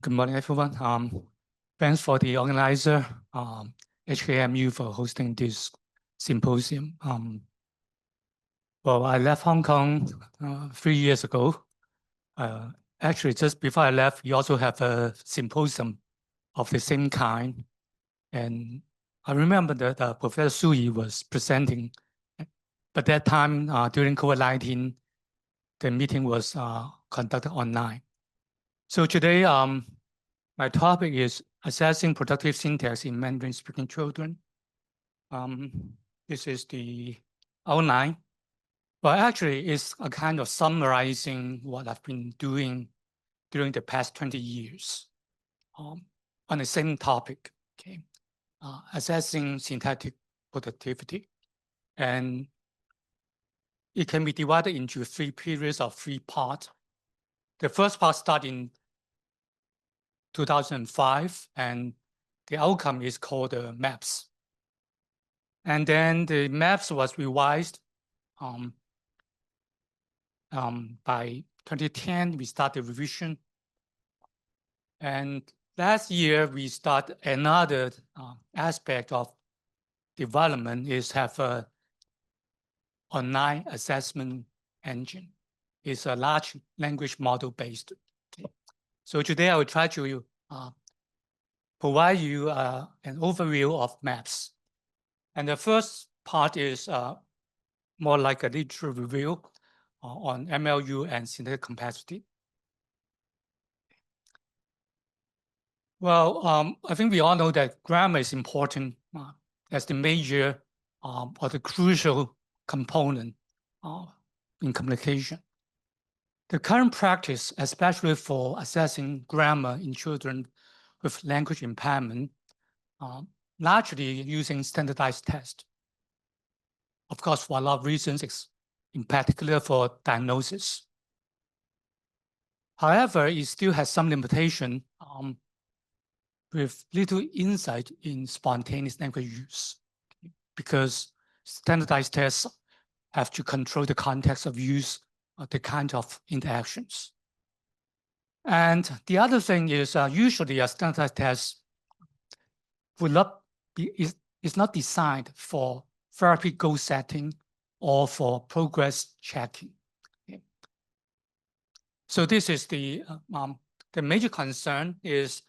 Good morning, everyone. Thanks for the organizer, HKMU, for hosting this symposium. Well, I left Hong Kong 3 years ago. Actually, just before I left, we also have a symposium of the same kind. And I remember that Professor Sui was presenting, but that time during COVID-19, the meeting was conducted online. So today, my topic is assessing productive syntax in Mandarin-speaking children. This is the outline. But actually, it's a kind of summarizing what I've been doing during the past 20 years on the same topic, okay? Assessing syntactic productivity. And it can be divided into 3 periods of 3 parts. The first part started in 2005, and the outcome is called the MAPS. And then the MAPS was revised by 2010. We started revision. And last year, we start another aspect of development is have a online assessment engine. It's a large language model based. Okay. So today I will try to provide you an overview of MAPS. And the first part is more like a literature review on MLU and syntactic capacity. Well, I think we all know that grammar is important as the major or the crucial component in communication. The current practice, especially for assessing grammar in children with language impairment, largely using standardized tests. Of course, for a lot of reasons, in particular for diagnosis. However, it still has some limitation with little insight in spontaneous language use, because standardized tests have to control the context of use, the kind of interactions. And the other thing is usually a standardized test would not be, is not designed for therapy goal setting or for progress checking. Okay. So this is the major concern is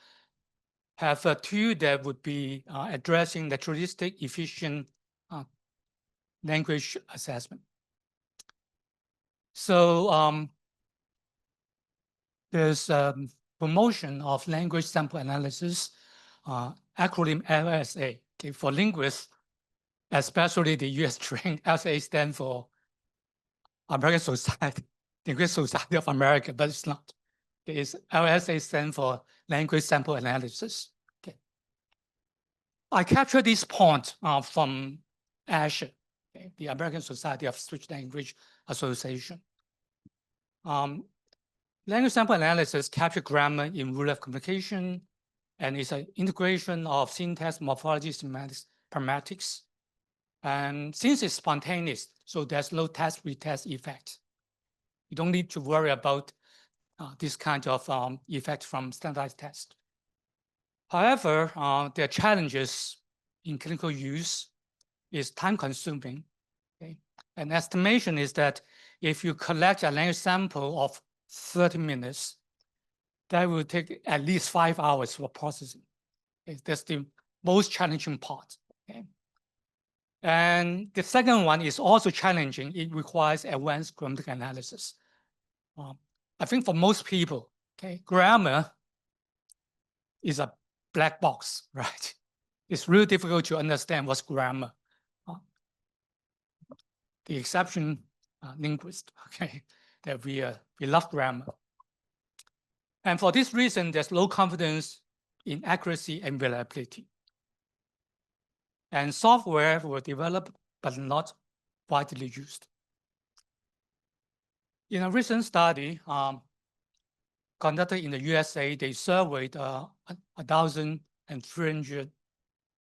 have a tool that would be addressing naturalistic, efficient language assessment. So there's promotion of language sample analysis, acronym LSA. Okay, for linguists, especially the US trained, LSA stands for American Society, Linguistic Society of America, but it's not. It's LSA stands for Language Sample Analysis. Okay. I captured this point from ASHA, okay, the American Society of Speech Language Association. Language sample analysis captures grammar in real life communication, and it's an integration of syntax, morphology, semantics, pragmatics. And since it's spontaneous, so there's no test retest effect. You don't need to worry about this kind of effect from standardized tests. However, there are challenges in clinical use. Is time consuming. Okay? An estimation is that if you collect a language sample of 30 minutes, that will take at least 5 hours for processing. Okay? That's the most challenging part. Okay? And the second one is also challenging. It requires advanced grammatical analysis. I think for most people, okay, grammar is a black box, right? It's really difficult to understand what's grammar. The exception linguist, okay, that we love grammar. And for this reason, there's low confidence in accuracy and reliability. And software were developed, but not widely used. In a recent study conducted in the USA, they surveyed 1,300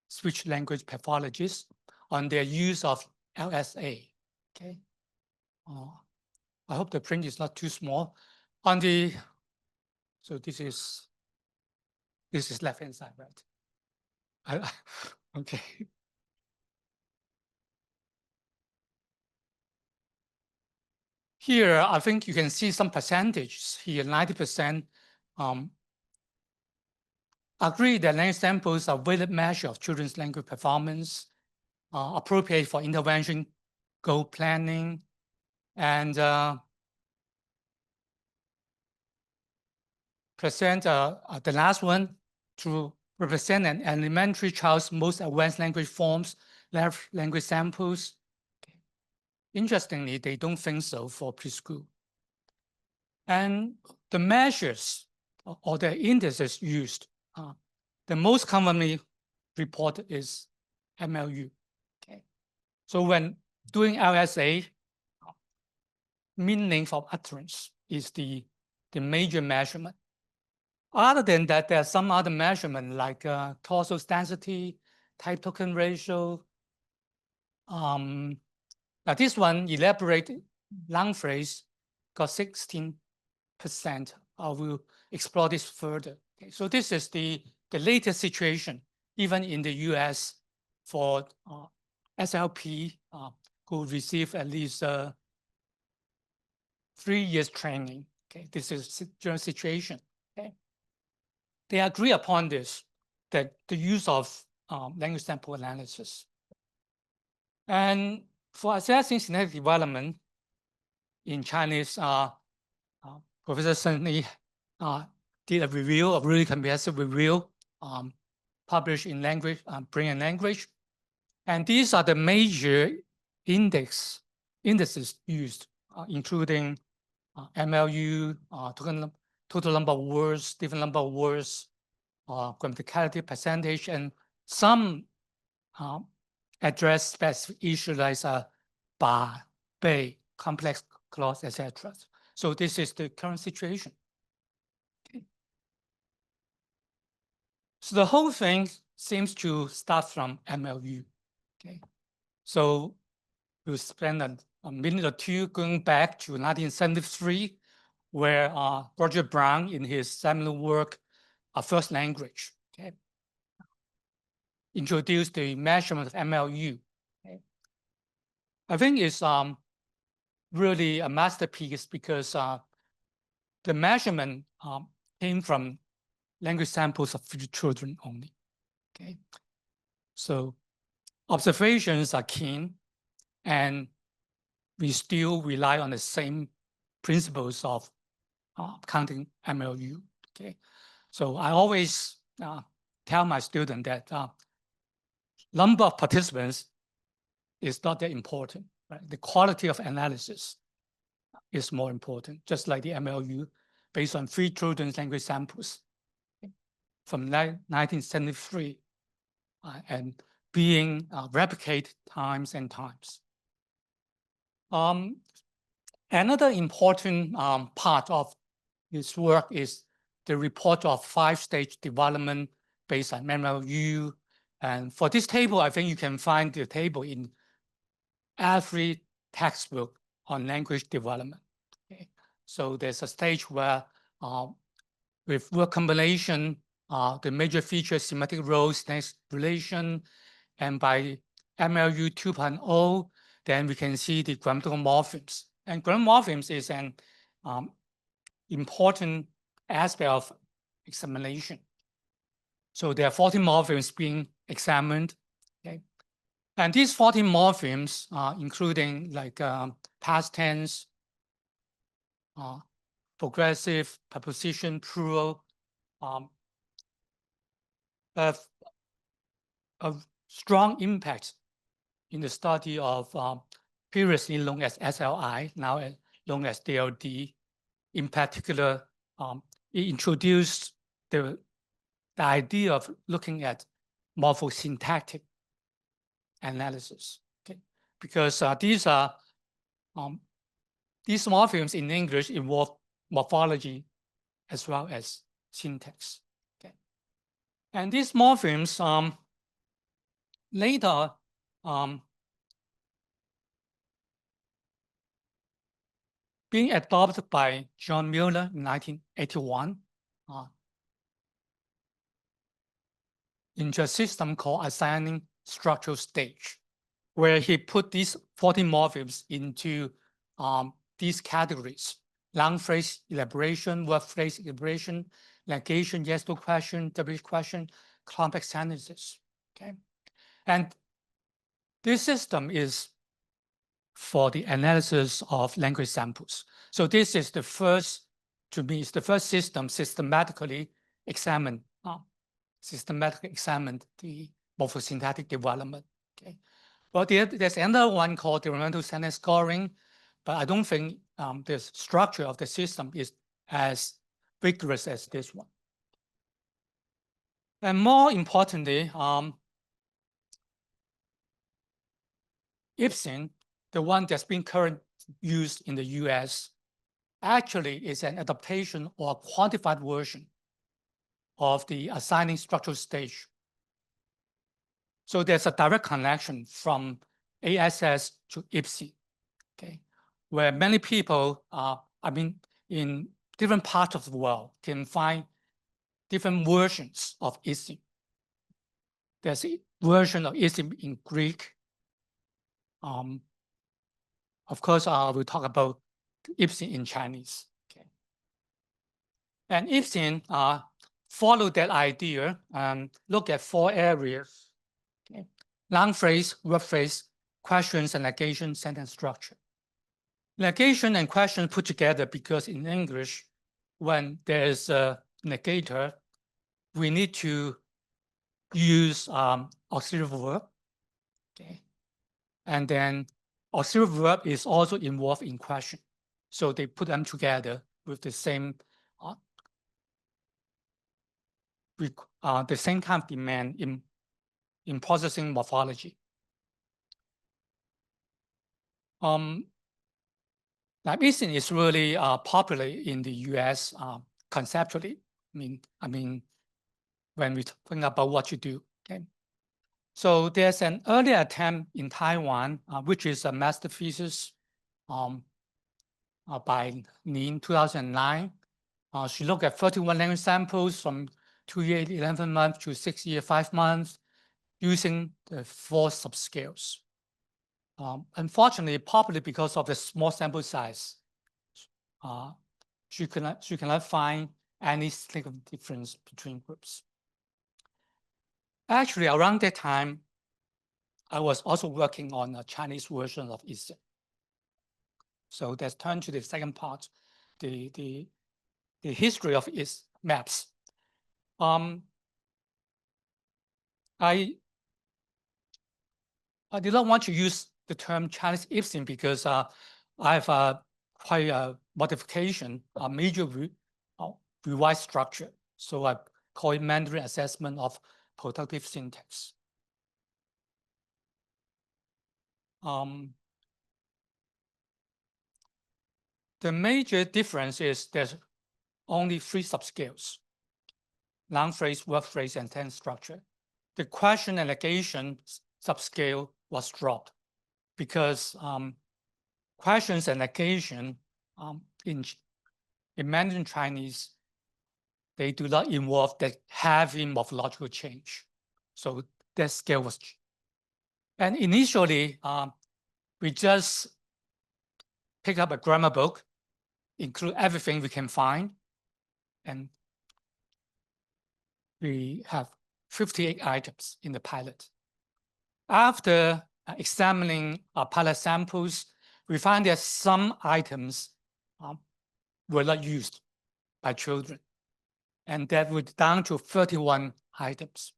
speech language pathologists on their use of LSA. Okay. I hope the print is not too small. So this is This is left-hand side, right? Okay. Here, I think you can see some percentages here. 90% agree that language samples are valid measure of children's language performance, appropriate for intervention, goal planning, and present the last one to represent an elementary child's most advanced language forms, language samples. Interestingly, they don't think so for preschool. And the measures or the indices used, the most commonly reported is MLU. Okay. So when doing LSA, mean length of utterance is the major measurement. Other than that, there are some other measurements like torsal density, type token ratio. Now this one, elaborate long phrase, got 16%. I will explore this further. Okay, so this is the latest situation, even in the US for SLP who receive at least 3 years training. Okay, this is general situation. Okay. They agree upon this, that the use of language sample analysis. And for assessing synthetic development in Chinese, Professor Sheng Li did a review, a really comprehensive review, published in language, Brain and Language. And these are the major indices used, including MLU, total number of words, different number of words, grammaticality percentage, and some address specific issues like ba, bei, complex clause, etc. So this is the current situation. Okay. So the whole thing seems to start from MLU. Okay. So we'll spend a minute or two going back to 1973, where Roger Brown, in his seminal work, A First Language, okay, introduced the measurement of MLU. Okay. I think it's really a masterpiece because the measurement came from language samples of children only. Okay, so observations are keen, and we still rely on the same principles of counting MLU. Okay, so I always tell my students that number of participants is not that important. Right? The quality of analysis is more important, just like the MLU based on 3 children's language samples from 1973 and being replicated times and times. Another important part of this work is the report of 5-stage development based on MLU. And for this table, I think you can find the table in every textbook on language development. Okay. So there's a stage where with word combination, the major feature semantic roles, next relation, and by MLU 2.0, then we can see the grammatical morphemes. And grammatical morphemes is an important aspect of examination. So there are 40 morphemes being examined. Okay. And these 40 morphemes, including like past tense, progressive, preposition, plural, have a strong impact in the study of previously known as SLI, now known as DLD. In particular, it introduced the idea of looking at morphosyntactic analysis. Okay, because these morphemes in English involve morphology as well as syntax. Okay, and these morphemes later being adopted by John Mueller in 1981. into a system called assigning structural stage, where he put these 40 morphemes into these categories: long phrase elaboration, word phrase elaboration, negation, yes, no question, W question, complex sentences. Okay, and this system is for the analysis of language samples. So this is the first, to me, it's the first system systematically examined the morphosyntactic development. Okay. Well, there's another one called developmental sentence scoring, but I don't think the structure of the system is as rigorous as this one. And more importantly, IPSIN, the one that's been currently used in the US, actually is an adaptation or a quantified version of the assigning structural stage. So there's a direct connection from ASS to IPSI, okay, where many people, in different parts of the world, can find different versions of IPSI. There's a version of IPSI in Greek. Of course, we'll talk about IPSI in Chinese. Okay. And IPSI follow that idea and look at 4 areas: okay. Long phrase, word phrase, questions and negation, sentence structure. Negation and question put together because in English, when there's a negator, we need to use auxiliary verb. Okay. And then auxiliary verb is also involved in question. So they put them together with the same kind of demand in processing morphology. Now, IPSIN is really popular in the US conceptually. I mean, when we think about what you do. Okay. So there's an early attempt in Taiwan, which is a master thesis by Li in 2009. She looked at 31 language samples from 2 year 11 months to 6 year 5 months using the 4 subscales. Unfortunately, probably because of the small sample size, she cannot find any significant difference between groups. Actually, around that time, I was also working on a Chinese version of IPSIN. So let's turn to the second part, the history of its maps. I did not want to use the term Chinese IPSIN because I have quite a modification, a major revised structure. So I call it Mandarin Assessment of Productive Syntax. The major difference is there's only 3 subscales: long phrase, word phrase, and sentence structure. The question and negation subscale was dropped because questions and negation in Mandarin Chinese, they do not involve that heavy morphological change. So that scale was. And initially, we just pick up a grammar book, include everything we can find, and we have 58 items in the pilot. After examining pilot samples, we find that some items were not used by children, and that we're down to 31 items.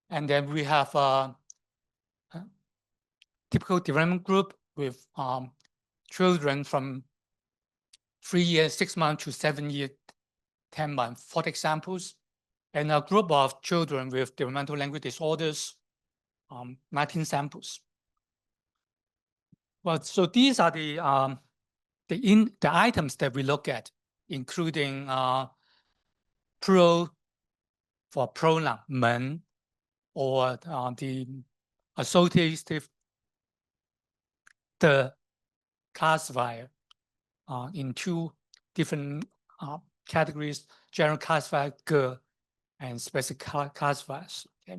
And then we have a typical development group with children from 3 years, 6 months to 7 years, 10 months, 40 examples, and a group of children with developmental language disorders, 19 samples. Well, so these are the items that we look at, including plural for pronoun, 们, or the associative, the classifier in 2 different categories: general classifier, 个, and specific classifiers. Okay.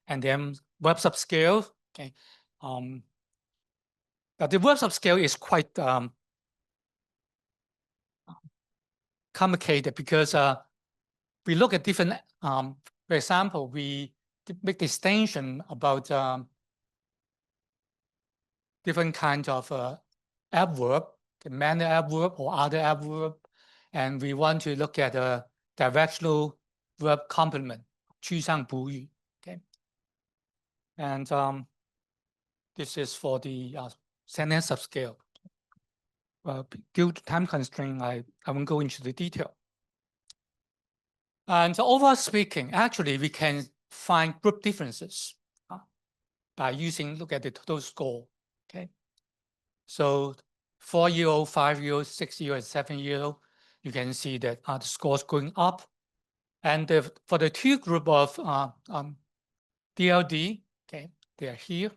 and then web subscale. Okay, but the web subscale is quite complicated because we look at different. For example, we make distinction about different kinds of adverb, the manner adverb or other adverb, and we want to look at a directional verb complement, 趋向补语. Okay, and this is for the sentence subscale. Due to time constraint, I won't go into the detail. And overall speaking, actually, we can find group differences by look at the total score. Okay, so 4-year-old, 5-year-old, 6-year-old, and 7-year-old, you can see that the scores going up. And for the two group of DLD, okay, they are here.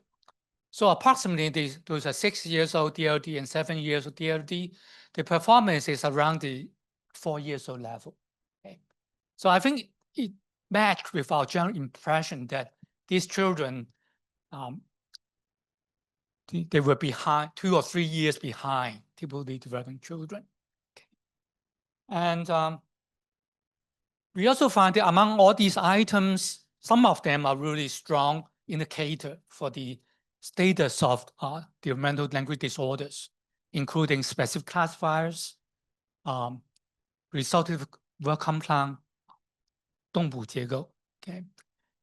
So approximately those are 6-year-old DLD and 7-year-old DLD. The performance is around the 4-year-old level. Okay, so I think it matched with our general impression that these children they were behind 2 or 3 years behind typically developing children. Okay. And we also find that among all these items, some of them are really strong indicator for the status of developmental language disorders, including specific classifiers, resultative verb complement, 动补结构, okay,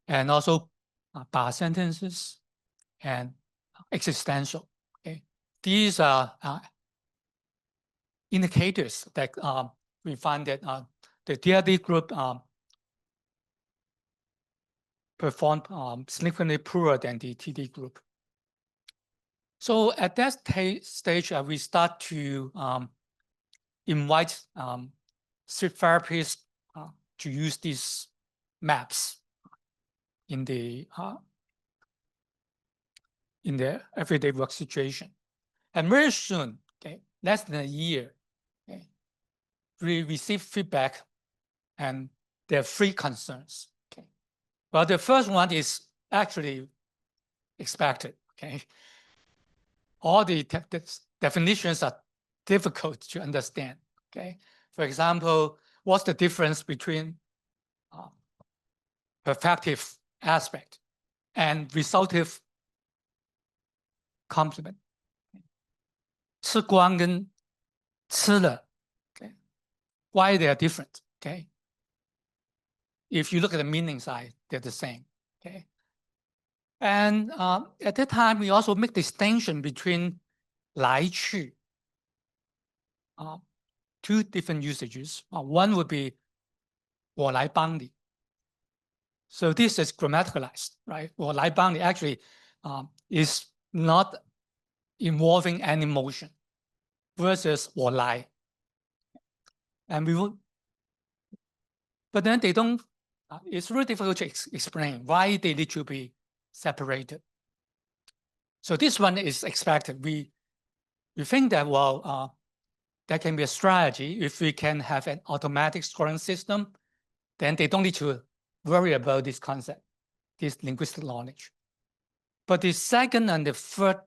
and also bar sentences and existential. Okay, these are indicators that we find that the DLD group performed significantly poorer than the TD group. So at that stage, we start to invite street therapists to use these maps in the everyday work situation. And very soon, okay, less than a year, okay, we receive feedback, and there are 3 concerns. Okay, well, the first one is actually expected. Okay, all the definitions are difficult to understand. Okay, for example, what's the difference between perfective aspect and resultative complement? 吃光跟吃了, okay, why they are different? Okay, if you look at the meaning side, they're the same. Okay, and at that time we also make distinction between 来去, 2 different usages. One would be 我来帮你. So this is grammaticalized, right? 我来帮你 actually is not involving any motion versus 我来. And we will, but then they don't, it's really difficult to explain why they need to be separated. So this one is expected. We think that, well, that can be a strategy. If we can have an automatic scoring system, then they don't need to worry about this concept, this linguistic knowledge. But the second and the third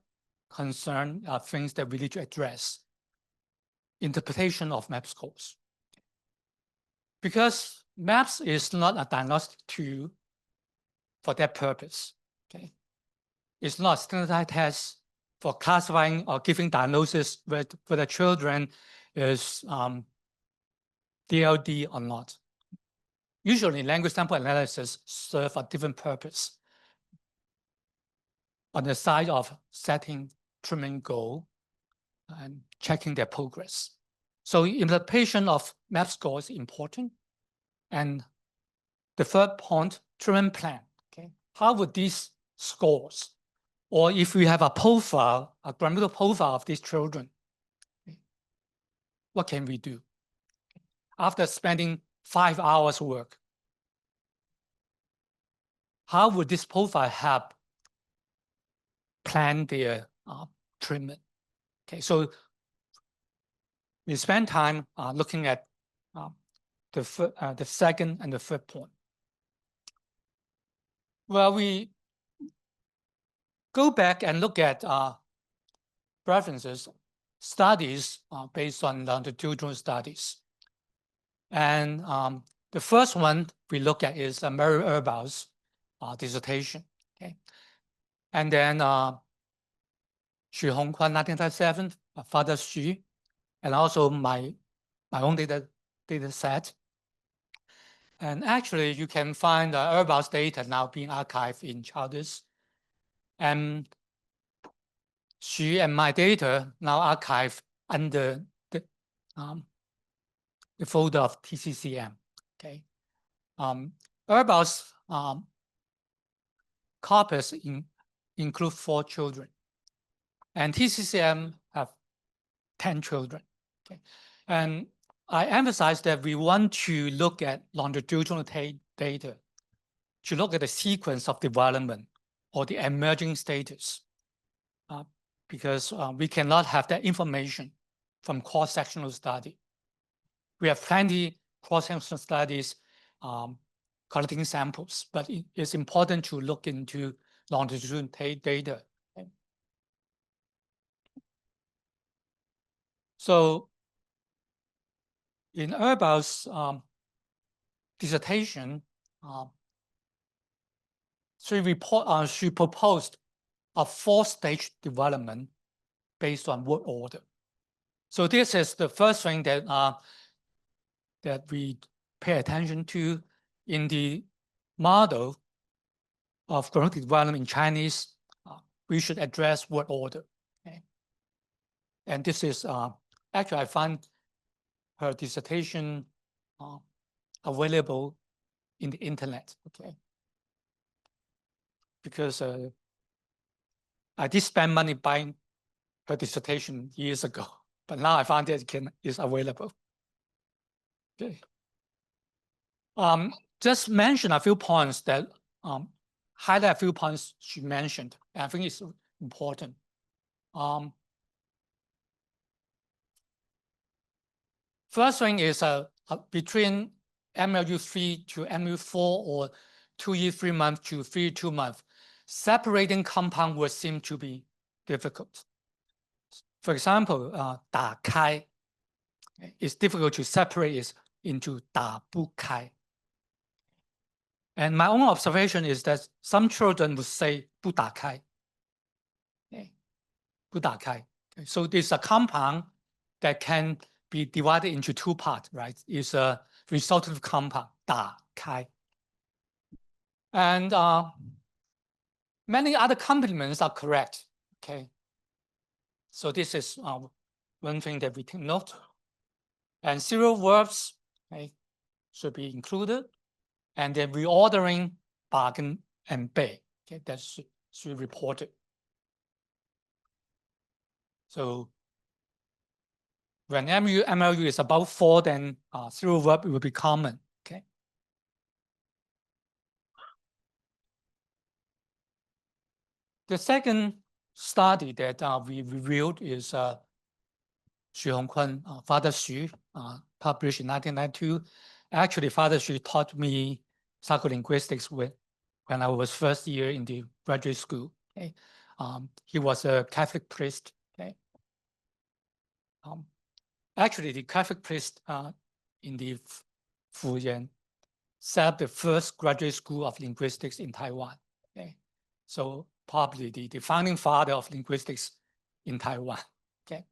concern are things that we need to address. Interpretation of MAP scores. Because MAPS is not a diagnostic tool for that purpose. Okay, it's not a standardized test for classifying or giving diagnosis for the children is DLD or not. Usually, language sample analysis serve a different purpose. On the side of setting treatment goal and checking their progress. So implementation of MAP score is important. And the third point, treatment plan. Okay, how would these scores, or if we have a profile, a grammatical profile of these children, okay, what can we do? After spending 5 hours work, how would this profile help plan their treatment? Okay, so we spend time looking at the second and the third point. Well, we go back and look at references, studies based on longitudinal studies. And the first one we look at is Mary RIBiLT's dissertation. Okay. And then Xu Hongquan, 1937, Father Xu, and also my own data set. And actually, you can find RIBiLT's data now being archived in Childers. And Xu and my data now archived under the folder of TCCM. Okay. RIBiLT's corpus include 4 children, and TCCM have 10 children. Okay. And I emphasize that we want to look at longitudinal data to look at the sequence of development or the emerging status, because we cannot have that information from cross-sectional study. We have plenty cross-sectional studies collecting samples, but it's important to look into longitudinal data. Okay. So in RIBiLT's dissertation, she proposed a 4-stage development based on word order. So this is the first thing that that we pay attention to in the model of chronological development in Chinese. We should address word order. Okay. And this is actually I found her dissertation available in the internet. Okay. Because I did spend money buying her dissertation years ago, but now I found that it's available. Okay. Just mention a few points that highlight a few points she mentioned. And I think it's important. First thing is between MLU 3 to MLU 4 or 2 years, 3 months to 3 2 months, separating compound would seem to be difficult. For example, 打开 it's difficult to separate it into 打不开. And my own observation is that some children would say 不打开. Okay. 不打开. Okay. So there's a compound that can be divided into 2 parts, right? It's a resultative compound, 打开. And many other complements are correct. Okay. So this is one thing that we can note. And serial verbs, okay, should be included. And then reordering, bargain, and bay. Okay, that should be reported. So when MLU is about 4, then serial verb will be common. Okay. The second study that we reviewed is Xu Hongquan, Father Xu, published in 1992. Actually, Father Xu taught me psycholinguistics when I was first year in the graduate school. Okay. He was a Catholic priest. Okay. Actually, the Catholic priest in the Fujian set up the first graduate school of linguistics in Taiwan. Okay. So probably the founding father of linguistics in Taiwan. Okay.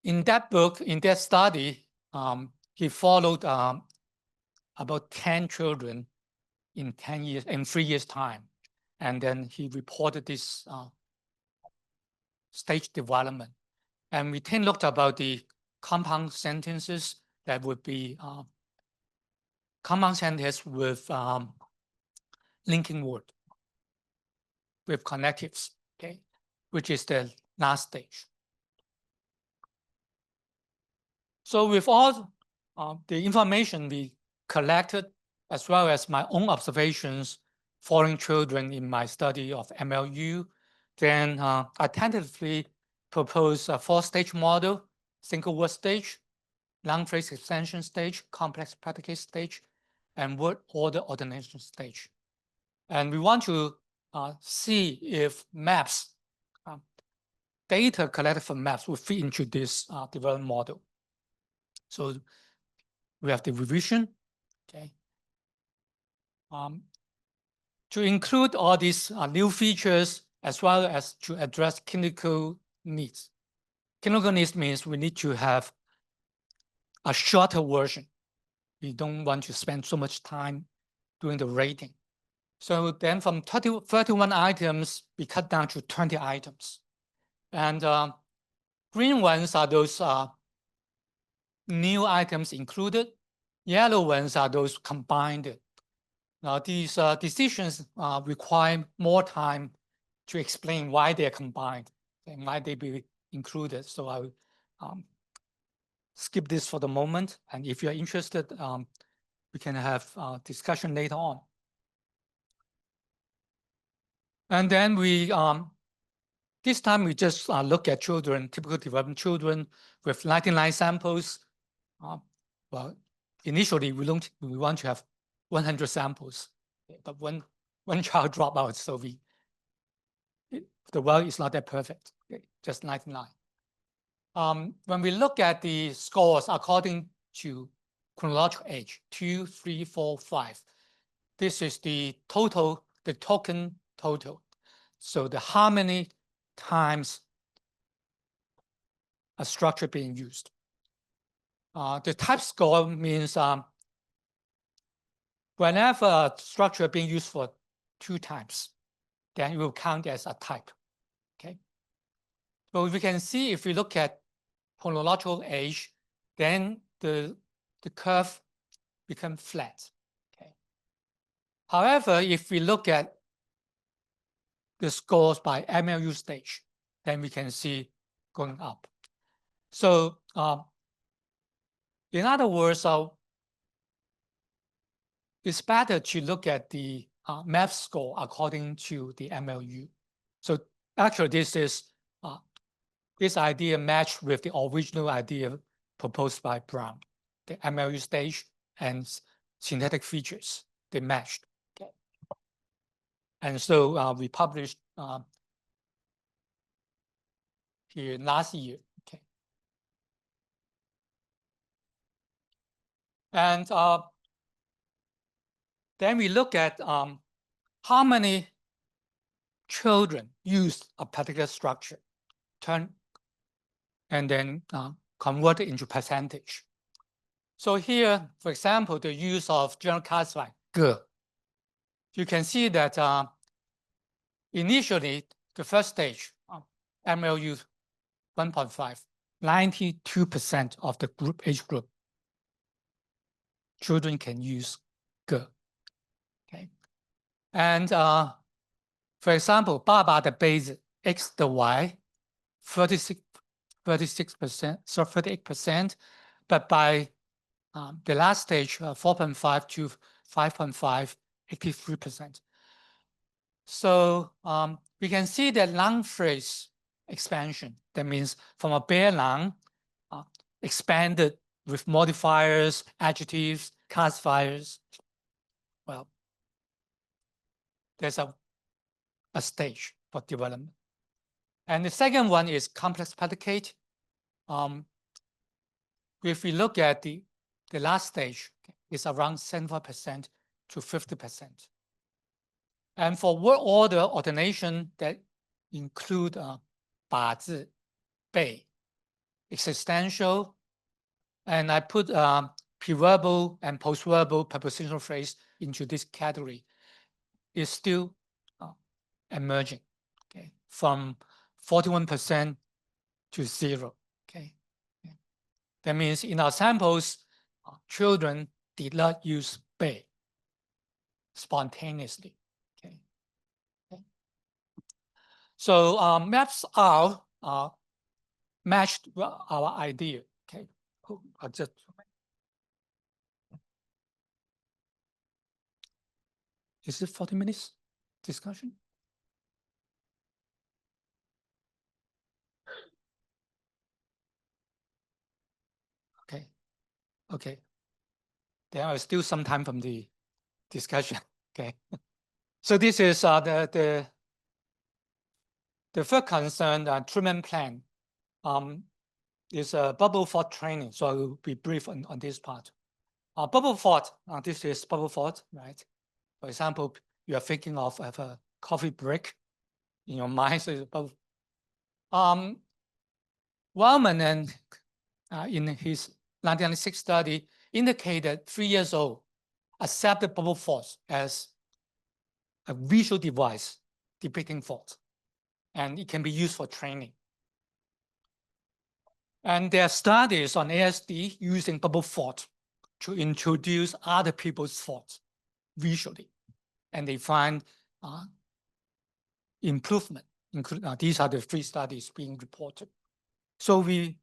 In that book, in that study, he followed about 10 children in 3 years time. And then he reported this stage development. And we then looked about the compound sentences that would be compound sentence with linking word, with connectives, okay, which is the last stage. So with all the information we collected, as well as my own observations following children in my study of MLU, then I tentatively propose a 4-stage model: single word stage, long phrase extension stage, complex predicate stage, and word order ordination stage. And we want to see if maps, data collected from maps will fit into this development model. So we have the revision, okay. To include all these new features as well as to address clinical needs. Clinical needs means we need to have a shorter version. We don't want to spend so much time doing the rating. So then from 31 items, we cut down to 20 items. And green ones are those new items included. Yellow ones are those combined. Now these decisions require more time to explain why they're combined and why they be included. So I will skip this for the moment. And if you're interested, we can have a discussion later on. And then we, this time we just look at children, typical development children with 99 samples. Well, initially we want to have 100 samples, but one child dropped out, so the world is not that perfect, just 99. When we look at the scores according to chronological age, 2, 3, 4, 5, this is the total, the token total. So how many times a structure being used. The type score means whenever a structure being used for 2 times, then it will count as a type. Okay. So we can see if we look at chronological age, then the curve becomes flat. Okay. However, if we look at the scores by MLU stage, then we can see going up. So in other words, it's better to look at the math score according to the MLU. So actually, this idea matched with the original idea proposed by Brown, the MLU stage and synthetic features, they matched. Okay. And so we published here last year. Okay. And then we look at how many children use a particular structure, and then convert it into percentage. So here, for example, the use of general classifier, G. You can see that initially, the first stage, MLU 1.5, 92% of the age group children can use G. Okay. And for example, 爸爸的杯子 X 的 Y, 36%, so 38%, but by the last stage, 4.5 to 5.5, 83%. So we can see that noun phrase expansion. That means from a bare noun, expanded with modifiers, adjectives, classifiers. Well, there's a stage for development. And the second one is complex predicate. If we look at the last stage, it's around 75% to 50%. And for word order alternation that include 把字, 被, existential, and I put preverbal and postverbal prepositional phrase into this category, is still emerging, okay, from 41% to 0. Okay. That means in our samples, children did not use 被 spontaneously. Okay. So maps are matched with our idea. Okay. Is it 40 minutes discussion? Okay. Okay. There is still some time from the discussion. Okay. So this is the third concern, treatment plan. Is a bubble fort training. So I will be brief on this part. Bubble fort, this is bubble fort, right? For example, you are thinking of a coffee break in your mind. So it's bubble. Wellman and in his 1996 study indicated 3 years old accepted bubble forts as a visual device depicting forts, and it can be used for training. And there are studies on ASD using bubble fort to introduce other people's thoughts visually, and they find improvement. These are the 3 studies being reported. So the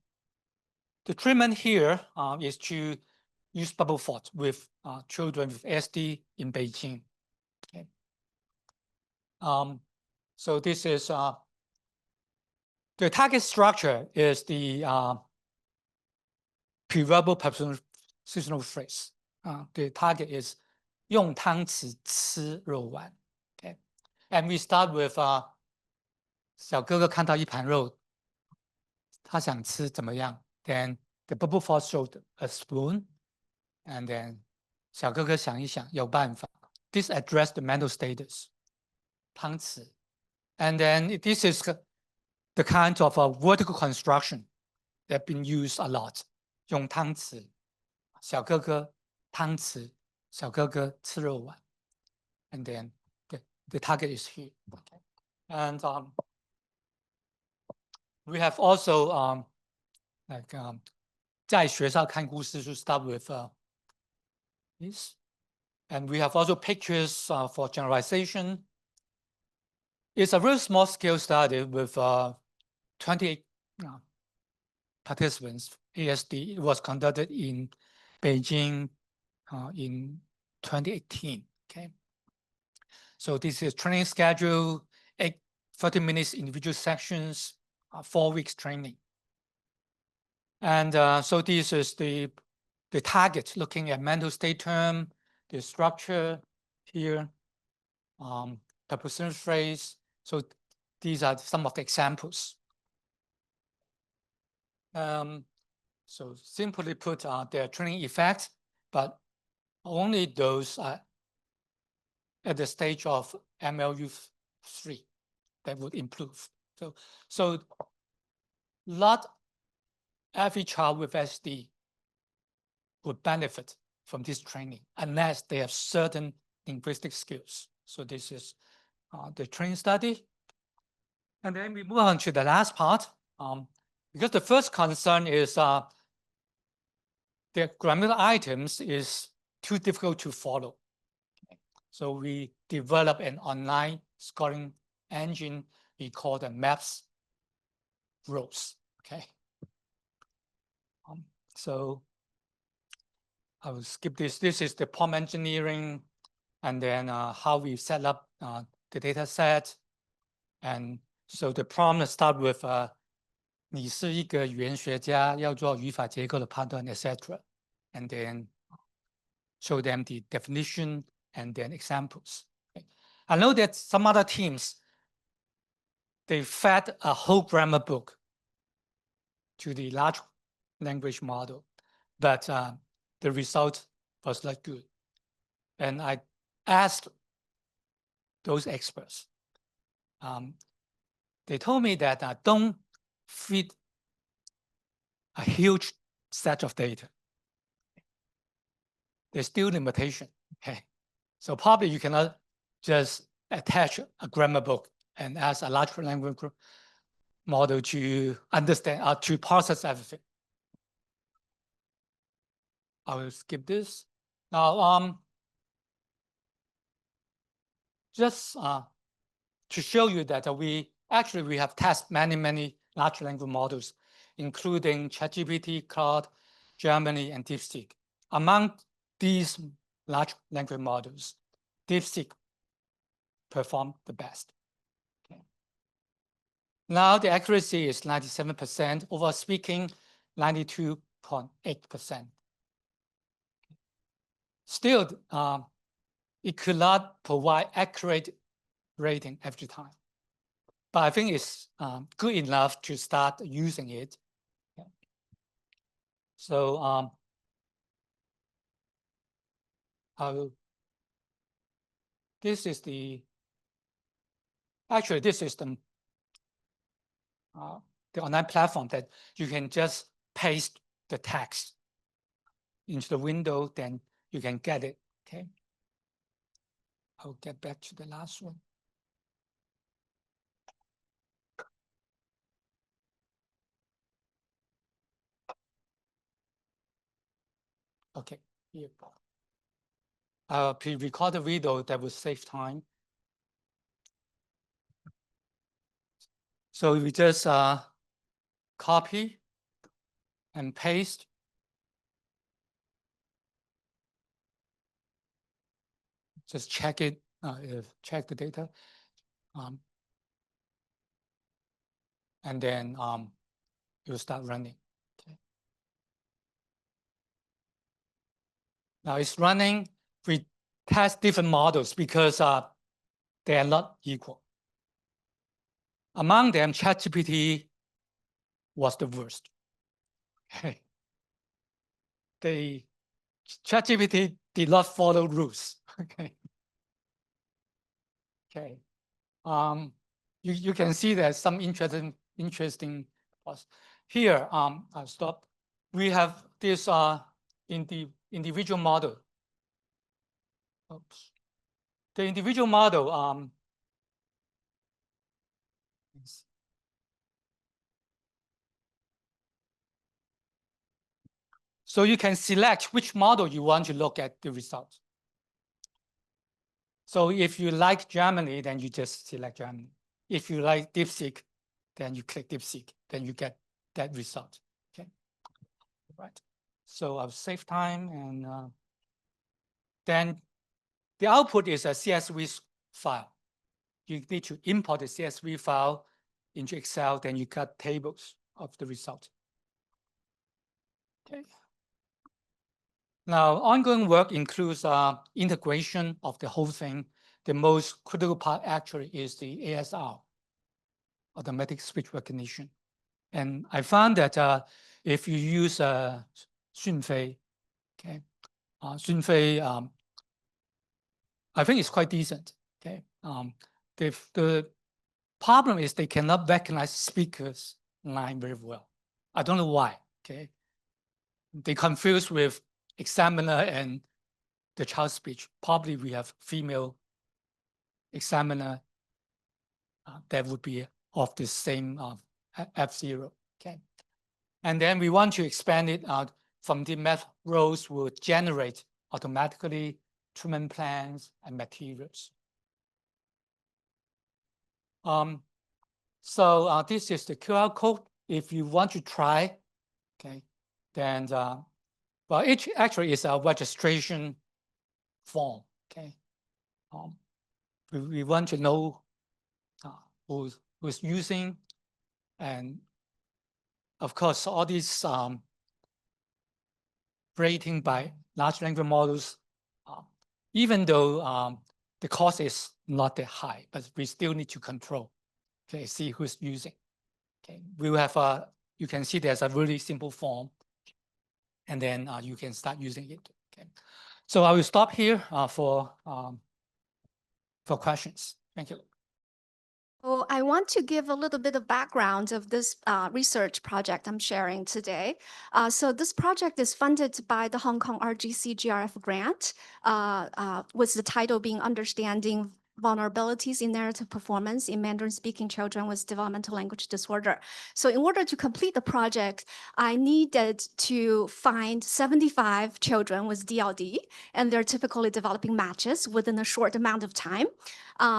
treatment here is to use bubble fort with children with ASD in Beijing. Okay. So this is the target structure is the preverbal prepositional phrase. The target is 用汤匙吃肉丸. Okay, and we start with 小哥哥看到一盘肉，他想吃怎么样 ？Then the bubble fort showed a spoon, and then 小哥哥想一想，有办法。This addressed the mental status. 汤匙 and then this is the kind of a vertical construction that been used a lot. 用汤匙，小哥哥汤匙，小哥哥吃肉丸 and then the target is here. Okay. And we have also like 在学校看故事 to start with this. And we have also pictures for generalization. It's a very small scale study with 28 participants, ASD. It was conducted in Beijing in 2018. Okay. So this is training schedule, 30 minutes individual sections, 4 weeks training. And so this is the target, looking at mental state term, the structure here, the position phrase. So these are some of the examples. So simply put, their training effect, but only those at the stage of MLU3 that would improve. So not every child with SD would benefit from this training unless they have certain linguistic skills. So this is the training study. And then we move on to the last part, because the first concern is the grammatical items is too difficult to follow. Okay. So we develop an online scoring engine we call the MAPS rules. Okay. So I will skip this. This is the prompt engineering, and then how we set up the data set. And so the prompt start with 你是一个语言学家，要做语法结构的判断 etc. And then show them the definition and then examples. Okay. I know that some other teams, they fed a whole grammar book to the large language model, but the result was not good. And I asked those experts. They told me that don't feed a huge set of data. There's still limitation. Okay, so probably you cannot just attach a grammar book and ask a large language model to understand or to process everything. I will skip this. Now, just to show you that we have tested many large language models, including ChatGPT, Claude, Gemini, and DeepSeek. Among these large language models, DeepSeek performed the best. Okay. Now the accuracy is 97%, overall speaking, 92.8%. Still, it could not provide accurate rating every time. But I think it's good enough to start using it. Okay. So this is actually this is the online platform that you can just paste the text into the window, then you can get it. Okay. I'll get back to the last one. Okay, here. I'll pre-record the video that will save time. So we just copy and paste. Just check it, check the data. And then you'll start running. Okay. Now it's running. We test different models because they are not equal. Among them, ChatGPT was the worst. Okay. ChatGPT did not follow rules. Okay. Okay. You can see there's some interesting parts. Here, I'll stop. We have this in the individual model. Oops. The individual model so you can select which model you want to look at the results. So if you like Germany, then you just select Germany. If you like DeepSeek, then you click DeepSeek, then you get that result. Okay, right. So I'll save time, and then the output is a CSV file. You need to import the CSV file into Excel, then you got tables of the result. Okay. Now, ongoing work includes integration of the whole thing. The most critical part actually is the ASR, automatic speech recognition. And I found that if you use Xunfei, okay, Xunfei, I think it's quite decent. Okay, the problem is they cannot recognize speakers line very well. I don't know why. Okay, they confuse with examiner and the child speech. Probably we have female examiner that would be of the same F0. Okay, and then we want to expand it out from the math rows will generate automatically treatment plans and materials. So this is the QR code. If you want to try, okay, then well, it actually is a registration form. Okay, we want to know who's using, and of course all these rating by large language models, even though the cost is not that high, but we still need to control. Okay, see who's using. Okay, we will have you can see there's a really simple form, and then you can start using it. Okay, so I will stop here for questions. Thank you. So I want to give a little bit of background of this research project I'm sharing today. So this project is funded by the Hong Kong RGC GRF grant, with the title being Understanding Vulnerabilities in Narrative Performance in Mandarin-Speaking Children with Developmental Language Disorder. So in order to complete the project, I needed to find 75 children with DLD and their typically developing matches within a short amount of time.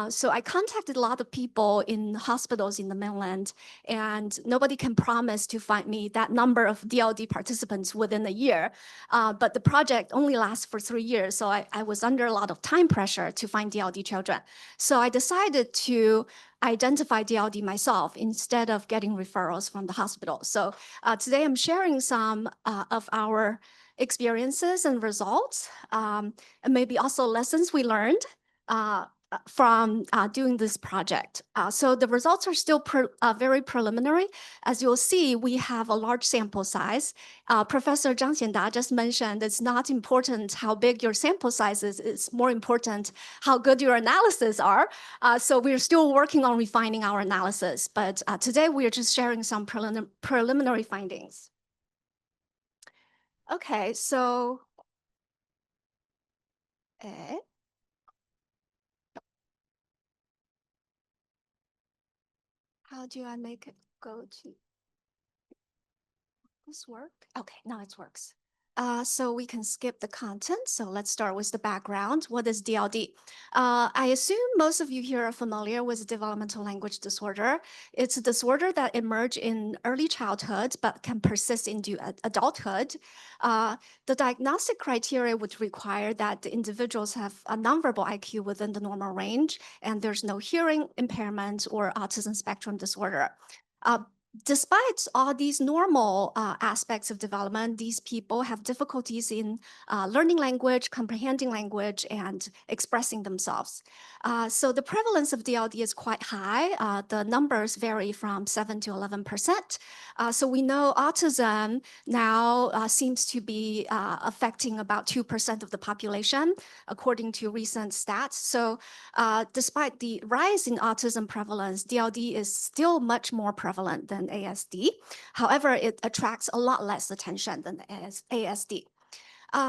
So I contacted a lot of people in hospitals in the mainland, and nobody can promise to find me that number of DLD participants within a year. But the project only lasts for 3 years, so I was under a lot of time pressure to find DLD children. So I decided to identify DLD myself instead of getting referrals from the hospital. So today I'm sharing some of our experiences and results, and maybe also lessons we learned from doing this project. So the results are still very preliminary. As you'll see, we have a large sample size. Professor Zhang Caicai just mentioned it's not important how big your sample size is, it's more important how good your analysis are. So we're still working on refining our analysis, but today we're just sharing some preliminary findings. Okay, so how do I make it go to this work? Okay, now it works. So we can skip the content. So let's start with the background. What is DLD? I assume most of you here are familiar with developmental language disorder. It's a disorder that emerges in early childhood, but can persist into adulthood. The diagnostic criteria would require that the individuals have a nonverbal IQ within the normal range, and there's no hearing impairment or autism spectrum disorder. Despite all these normal aspects of development, these people have difficulties in learning language, comprehending language, and expressing themselves. So the prevalence of DLD is quite high. The numbers vary from 7 to 11%. So we know autism now seems to be affecting about 2% of the population, according to recent stats. So despite the rise in autism prevalence, DLD is still much more prevalent than ASD. However, it attracts a lot less attention than ASD.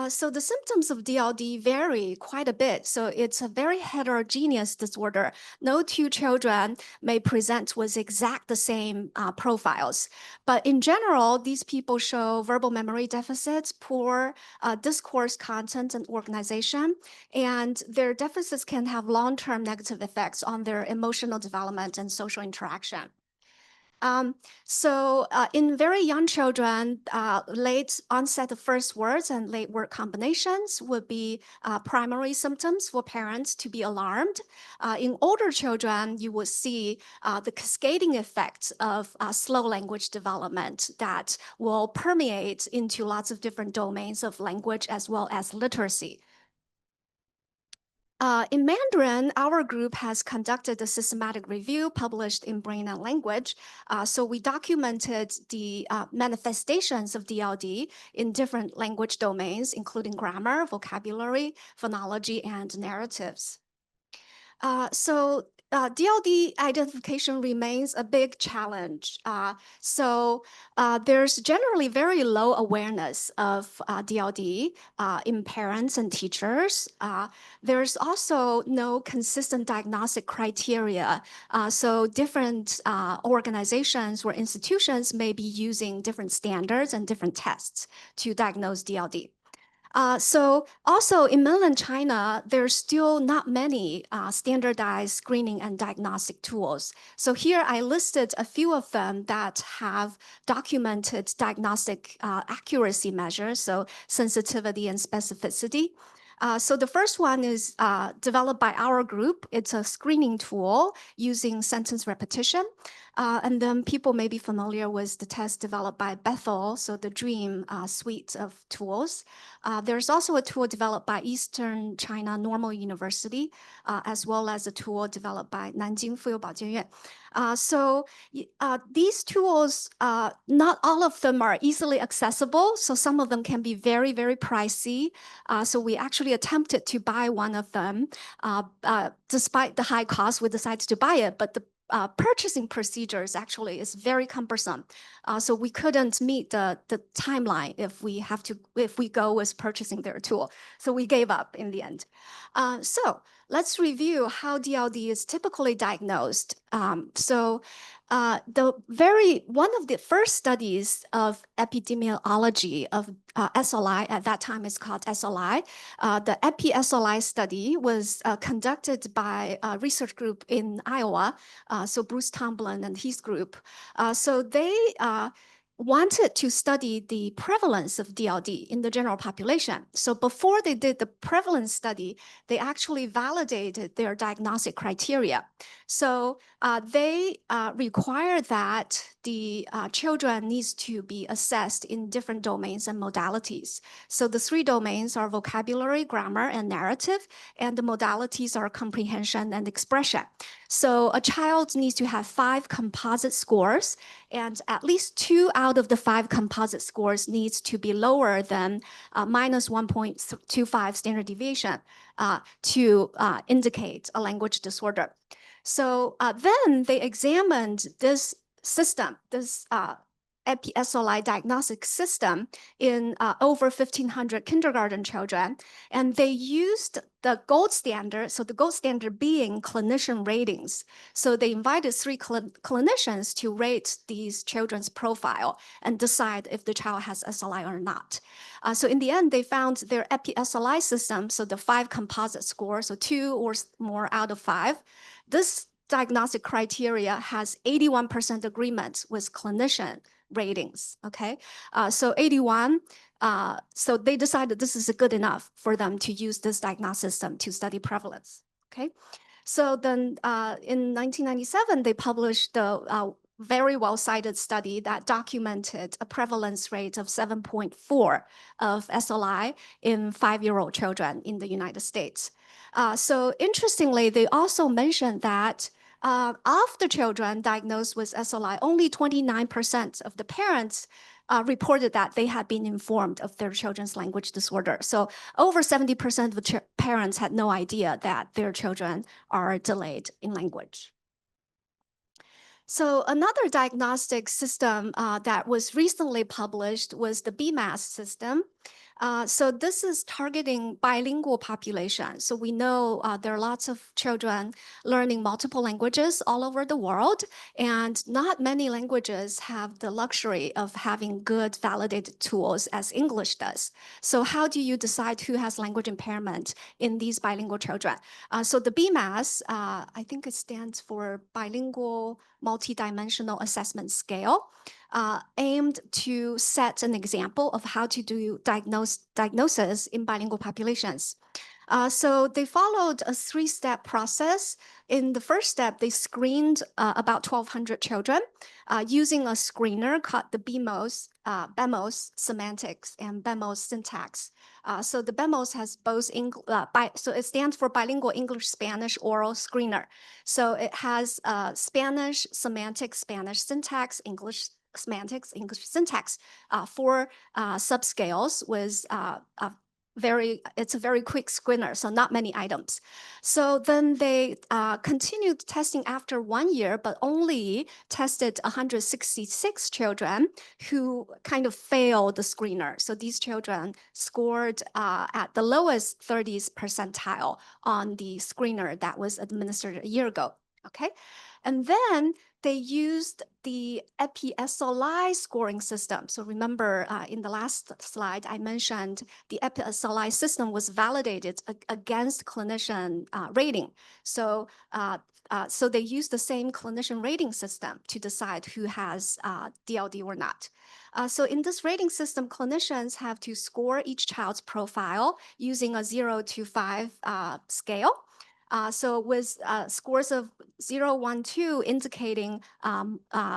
So the symptoms of DLD vary quite a bit. So it's a very heterogeneous disorder. No two children may present with exact the same profiles. But in general, these people show verbal memory deficits, poor discourse content and organization, and their deficits can have long-term negative effects on their emotional development and social interaction. In very young children, late onset of first words and late word combinations would be primary symptoms for parents to be alarmed. In older children, you will see the cascading effects of slow language development that will permeate into lots of different domains of language as well as literacy. In Mandarin, our group has conducted a systematic review published in Brain and Language. So we documented the manifestations of DLD in different language domains, including grammar, vocabulary, phonology, and narratives. DLD identification remains a big challenge. There's generally very low awareness of DLD in parents and teachers. There's also no consistent diagnostic criteria. So different organizations or institutions may be using different standards and different tests to diagnose DLD. So also in mainland China, there's still not many standardized screening and diagnostic tools. So here I listed a few of them that have documented diagnostic accuracy measures, so sensitivity and specificity. So the first one is developed by our group. It's a screening tool using sentence repetition. And then people may be familiar with the test developed by Bethel, so the DREAM suite of tools. There's also a tool developed by Eastern China Normal University, as well as a tool developed by Nanjing Fuyou Baojianyuan. These tools, not all of them are easily accessible. So some of them can be very, very pricey. So we actually attempted to buy one of them. Despite the high cost, we decided to buy it, but the purchasing procedures actually is very cumbersome. So we couldn't meet the timeline if we go with purchasing their tool. So we gave up in the end. So let's review how DLD is typically diagnosed. One of the first studies of epidemiology of SLI, at that time it's called SLI, the EPI-SLI study was conducted by a research group in Iowa, so Bruce Tomblin and his group. So they wanted to study the prevalence of DLD in the general population. So before they did the prevalence study, they actually validated their diagnostic criteria. So they require that the children needs to be assessed in different domains and modalities. So the 3 domains are vocabulary, grammar, and narrative, and the modalities are comprehension and expression. So a child needs to have 5 composite scores, and at least 2 out of the 5 composite scores needs to be lower than minus 1.25 standard deviation to indicate a language disorder. So then they examined this system, this EPI-SLI diagnostic system in over 1,500 kindergarten children, and they used the gold standard, so the gold standard being clinician ratings. So they invited 3 clinicians to rate these children's profile and decide if the child has SLI or not. So in the end, they found their EPI-SLI system, so the 5 composite score, so 2 or more out of 5, this diagnostic criteria has 81% agreement with clinician ratings, okay? So 81, so they decided this is good enough for them to use this diagnostic system to study prevalence, okay? So then in 1997, they published the very well-cited study that documented a prevalence rate of 7.4 of SLI in 5-year-old children in the United States. So interestingly, they also mentioned that of the children diagnosed with SLI, only 29% of the parents reported that they had been informed of their children's language disorder. So over 70% of the parents had no idea that their children are delayed in language. So another diagnostic system that was recently published was the BMAS system. So this is targeting bilingual population. So we know there are lots of children learning multiple languages all over the world, and not many languages have the luxury of having good validated tools as English does. So how do you decide who has language impairment in these bilingual children? So the BMAS, I think it stands for Bilingual Multidimensional Assessment Scale. Aimed to set an example of how to do diagnosis in bilingual populations. So they followed a 3-step process. In the first step, they screened about 1,200 children using a screener called the BEMOS semantics and BEMOS syntax. So the BEMOS has both, so it stands for Bilingual English-Spanish Oral Screener. So it has Spanish semantics, Spanish syntax, English semantics, English syntax, 4 subscales with it's a very quick screener, so not many items. So then they continued testing after 1 year, but only tested 166 children who kind of failed the screener. So these children scored at the lowest 30th percentile on the screener that was administered a year ago, okay? And then they used the EPI-SLI scoring system. So remember in the last slide, I mentioned the EPI-SLI system was validated against clinician rating. So, so they used the same clinician rating system to decide who has DLD or not. So in this rating system, clinicians have to score each child's profile using a 0 to 5 scale. So with scores of 0, 1, 2 indicating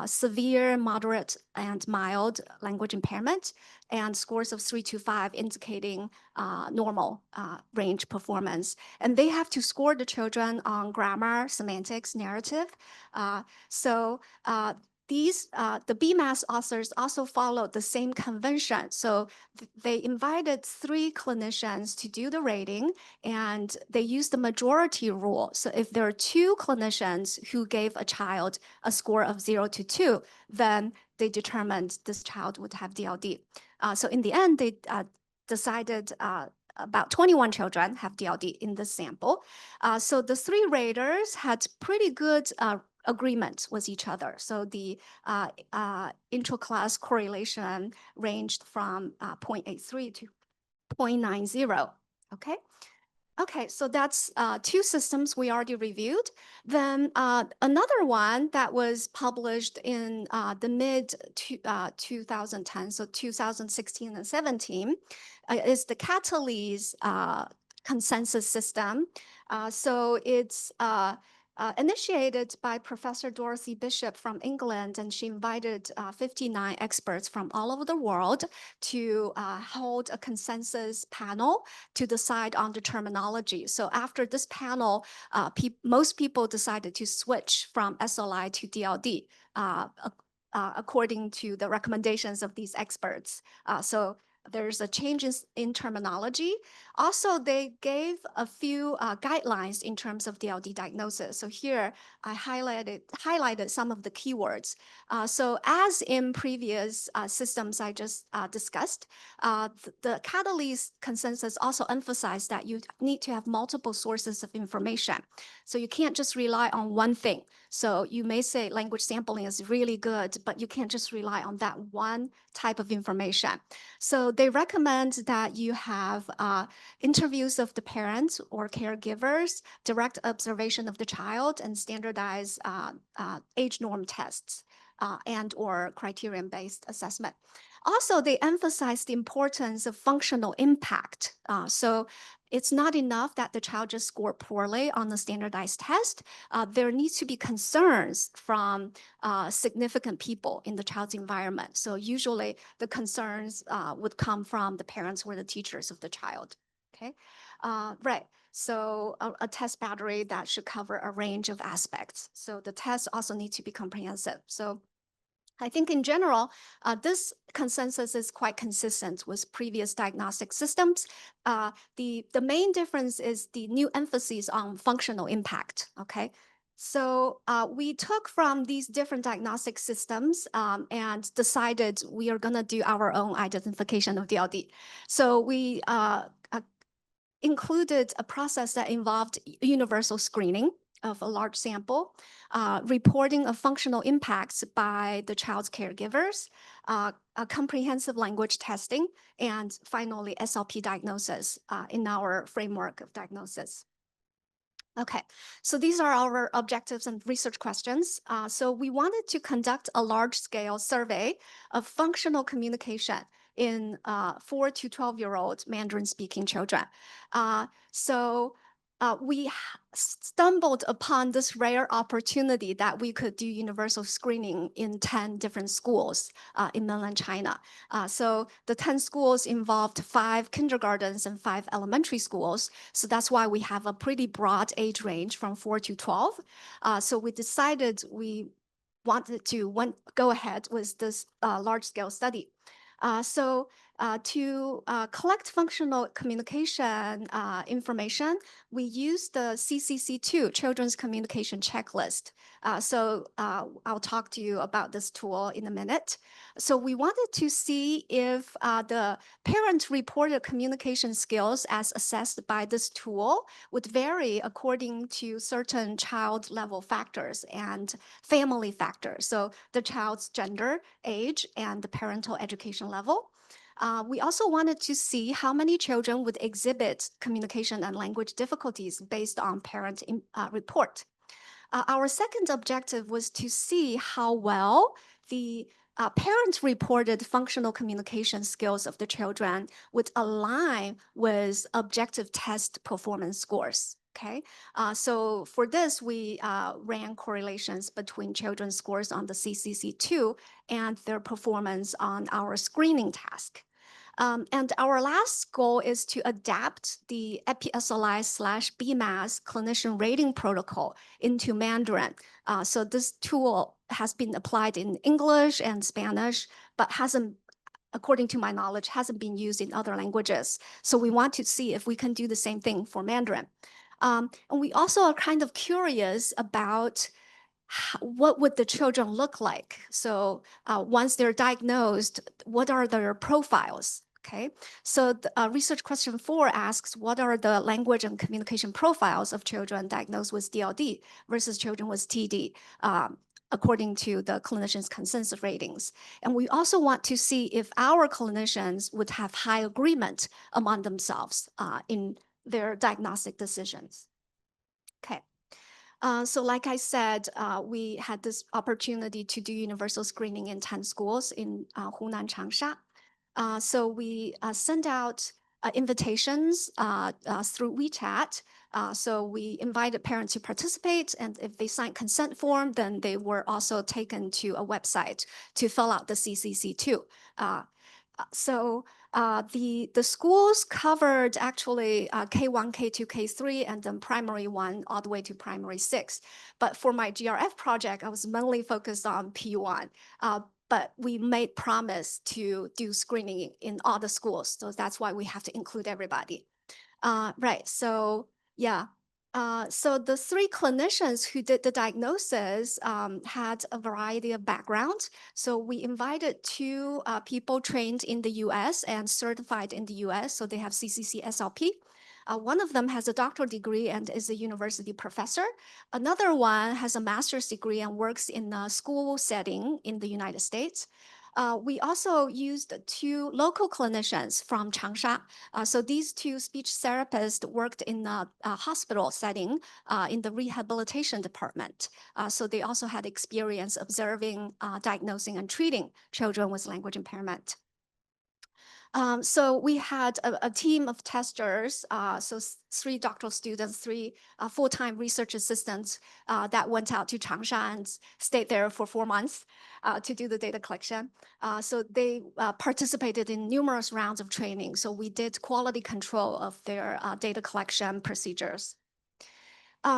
severe, moderate, and mild language impairment, and scores of 3 to 5 indicating normal range performance. And they have to score the children on grammar, semantics, narrative. The BMAS authors also followed the same convention. So they invited 3 clinicians to do the rating, and they used the majority rule. So if there are 2 clinicians who gave a child a score of 0 to 2, then they determined this child would have DLD. So in the end, they decided about 21 children have DLD in this sample. So the 3 raters had pretty good agreement with each other. So the intra-class correlation ranged from 0.83 to 0.90, okay? Okay, so that's two systems we already reviewed. Then another one that was published in the mid 2010, so 2016 and 17, is the Catalyst consensus system. So it's initiated by Professor Dorothy Bishop from England, and she invited 59 experts from all over the world to hold a consensus panel to decide on the terminology. So after this panel, most people decided to switch from SLI to DLD according to the recommendations of these experts. So there's a change in terminology. Also, they gave a few guidelines in terms of DLD diagnosis. So here I highlighted some of the keywords. So as in previous systems I just discussed, the Catalyst consensus also emphasized that you need to have multiple sources of information. So you can't just rely on one thing. So you may say language sampling is really good, but you can't just rely on that one type of information. So they recommend that you have interviews of the parents or caregivers, direct observation of the child, and standardized age norm tests and or criterion-based assessment. Also, they emphasize the importance of functional impact. So it's not enough that the child just scored poorly on the standardized test. There needs to be concerns from significant people in the child's environment. So usually the concerns would come from the parents or the teachers of the child. Okay, right. So a test battery that should cover a range of aspects. So the tests also need to be comprehensive. So I think in general, this consensus is quite consistent with previous diagnostic systems. The main difference is the new emphasis on functional impact, okay? So we took from these different diagnostic systems and decided we are gonna do our own identification of DLD. So we included a process that involved universal screening of a large sample, reporting of functional impacts by the child's caregivers, a comprehensive language testing, and finally SLP diagnosis in our framework of diagnosis. Okay, so these are our objectives and research questions. So we wanted to conduct a large-scale survey of functional communication in 4 to 12-year-old Mandarin-speaking children. We stumbled upon this rare opportunity that we could do universal screening in 10 different schools in mainland China. So the 10 schools involved 5 kindergartens and 5 elementary schools. So that's why we have a pretty broad age range from 4 to 12. So we decided we wanted to go ahead with this large-scale study. To collect functional communication information, we used the CCC2, Children's Communication Checklist. I'll talk to you about this tool in a minute. So we wanted to see if the parent-reported communication skills as assessed by this tool would vary according to certain child-level factors and family factors. So the child's gender, age, and the parental education level. We also wanted to see how many children would exhibit communication and language difficulties based on parent report. Our second objective was to see how well the parent-reported functional communication skills of the children would align with objective test performance scores. Okay, so for this, we ran correlations between children's scores on the CCC2 and their performance on our screening task. And our last goal is to adapt the EPSLI/BMAS clinician rating protocol into Mandarin. So this tool has been applied in English and Spanish, but according to my knowledge, hasn't been used in other languages. So we want to see if we can do the same thing for Mandarin. And we also are kind of curious about what would the children look like? So once they're diagnosed, what are their profiles? Okay, so the, research question 4 asks, what are the language and communication profiles of children diagnosed with DLD versus children with TD? According to the clinicians' consensus ratings. And we also want to see if our clinicians would have high agreement among themselves in their diagnostic decisions. Okay. So like I said, we had this opportunity to do universal screening in 10 schools in Hunan, Changsha. So we sent out invitations through WeChat. So we invited parents to participate, and if they signed consent form, then they were also taken to a website to fill out the CCC2. So the schools covered actually K1, K2, K3, and then primary 1 all the way to primary 6. But for my GRF project, I was mainly focused on P1. But we made promise to do screening in all the schools. So that's why we have to include everybody. Right, so yeah. So the 3 clinicians who did the diagnosis had a variety of backgrounds. So we invited 2 people trained in the US and certified in the US. So they have CCC SLP. One of them has a doctoral degree and is a university professor. Another one has a master's degree and works in a school setting in the United States. We also used 2 local clinicians from Changsha. So these 2 speech therapists worked in a hospital setting in the rehabilitation department. So they also had experience observing, diagnosing, and treating children with language impairment. So we had a team of testers, so 3 doctoral students, 3 full-time research assistants that went out to Changsha and stayed there for 4 months to do the data collection. So they participated in numerous rounds of training. So we did quality control of their data collection procedures.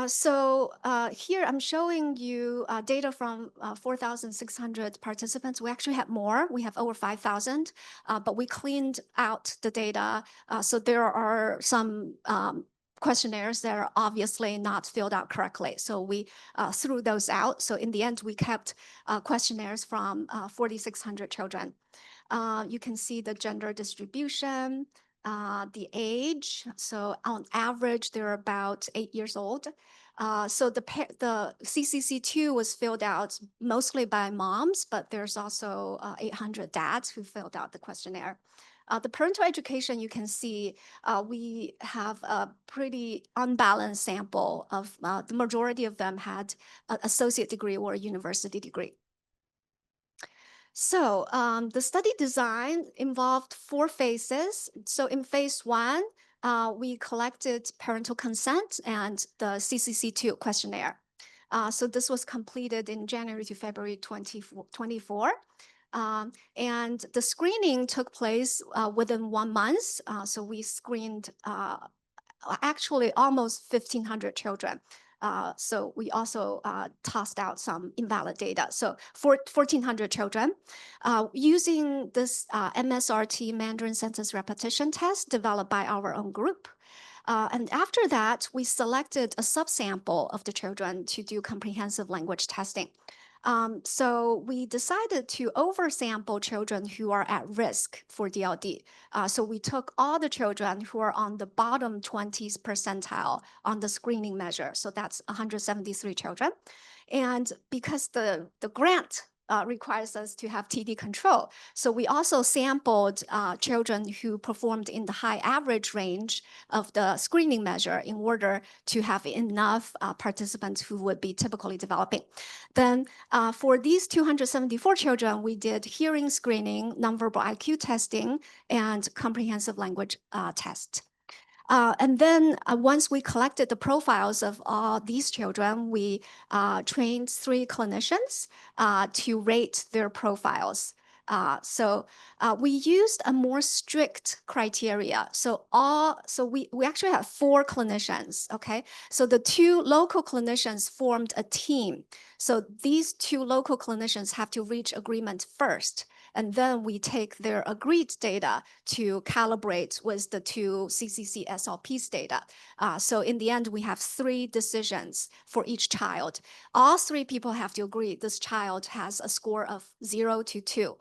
So here I'm showing you data from 4,600 participants. We actually have more. We have over 5,000, but we cleaned out the data. So there are some questionnaires that are obviously not filled out correctly. So we threw those out. So in the end, we kept questionnaires from 4,600 children. You can see the gender distribution, the age. So on average, they're about 8 years old. So the CCC2 was filled out mostly by moms, but there's also 800 dads who filled out the questionnaire. The parental education, you can see we have a pretty unbalanced sample of the majority of them had an associate degree or a university degree. So the study design involved 4 phases. So in phase 1, we collected parental consent and the CCC2 questionnaire. So this was completed in January to February 2024. And the screening took place within 1 month. So we screened actually almost 1,500 children. So we also tossed out some invalid data. So for 1,400 children, using this MSRT Mandarin sentence repetition test developed by our own group. And after that, we selected a subsample of the children to do comprehensive language testing. So we decided to oversample children who are at risk for DLD. So we took all the children who are on the bottom 20th percentile on the screening measure. So that's 173 children. And because the grant requires us to have TD control. So we also sampled children who performed in the high average range of the screening measure in order to have enough participants who would be typically developing. Then for these 274 children, we did hearing screening, nonverbal IQ testing, and comprehensive language test. And then once we collected the profiles of all these children, we trained 3 clinicians to rate their profiles. So we used a more strict criteria. So we actually have 4 clinicians, okay? So the 2 local clinicians formed a team. So these 2 local clinicians have to reach agreement first. And then we take their agreed data to calibrate with the 2 CCC SLP's data. So in the end, we have 3 decisions for each child. All 3 people have to agree this child has a score of 0 to 2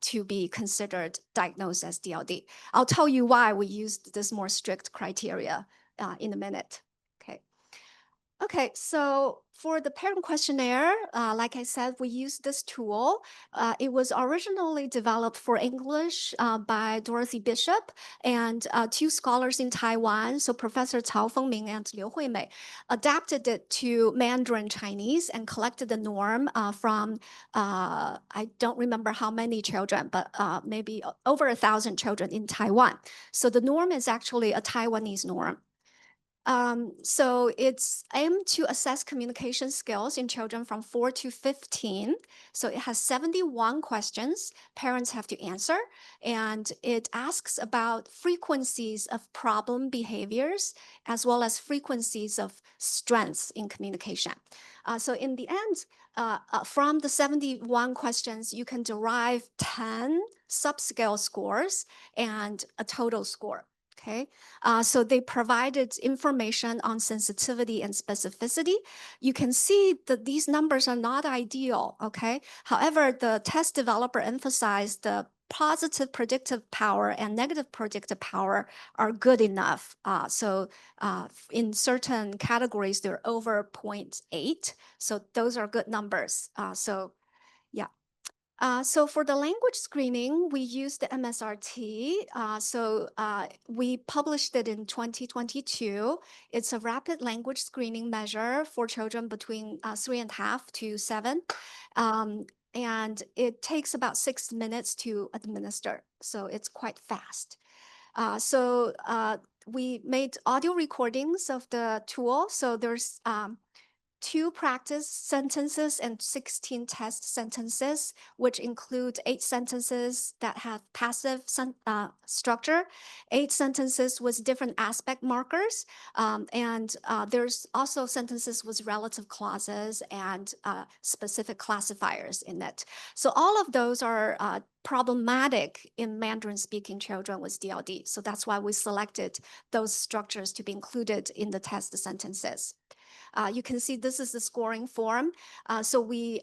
to be considered diagnosed as DLD. I'll tell you why we used this more strict criteria in a minute. Okay. Okay, so for the parent questionnaire, like I said, we use this tool. It was originally developed for English by Dorothy Bishop and two scholars in Taiwan, so Professor Cao Fengming and Liu Huimei, adapted it to Mandarin Chinese and collected the norm from, I don't remember how many children, but maybe over 1,000 children in Taiwan. So the norm is actually a Taiwanese norm. So it's aimed to assess communication skills in children from 4 to 15. So it has 71 questions parents have to answer, and it asks about frequencies of problem behaviors as well as frequencies of strengths in communication. So in the end, from the 71 questions, you can derive 10 subscale scores and a total score. Okay, so they provided information on sensitivity and specificity. You can see that these numbers are not ideal, okay? However, the test developer emphasized the positive predictive power and negative predictive power are good enough. So in certain categories, they're over 0.8. So those are good numbers. Yeah. So for the language screening, we used the MSRT. We published it in 2022. It's a rapid language screening measure for children between 3.5 to 7. And it takes about 6 minutes to administer. So it's quite fast. We made audio recordings of the tool. So there's 2 practice sentences and 16 test sentences, which include 8 sentences that have passive structure, 8 sentences with different aspect markers, and there's also sentences with relative clauses and specific classifiers in it. So all of those are problematic in Mandarin-speaking children with DLD. So that's why we selected those structures to be included in the test sentences. You can see this is the scoring form. So we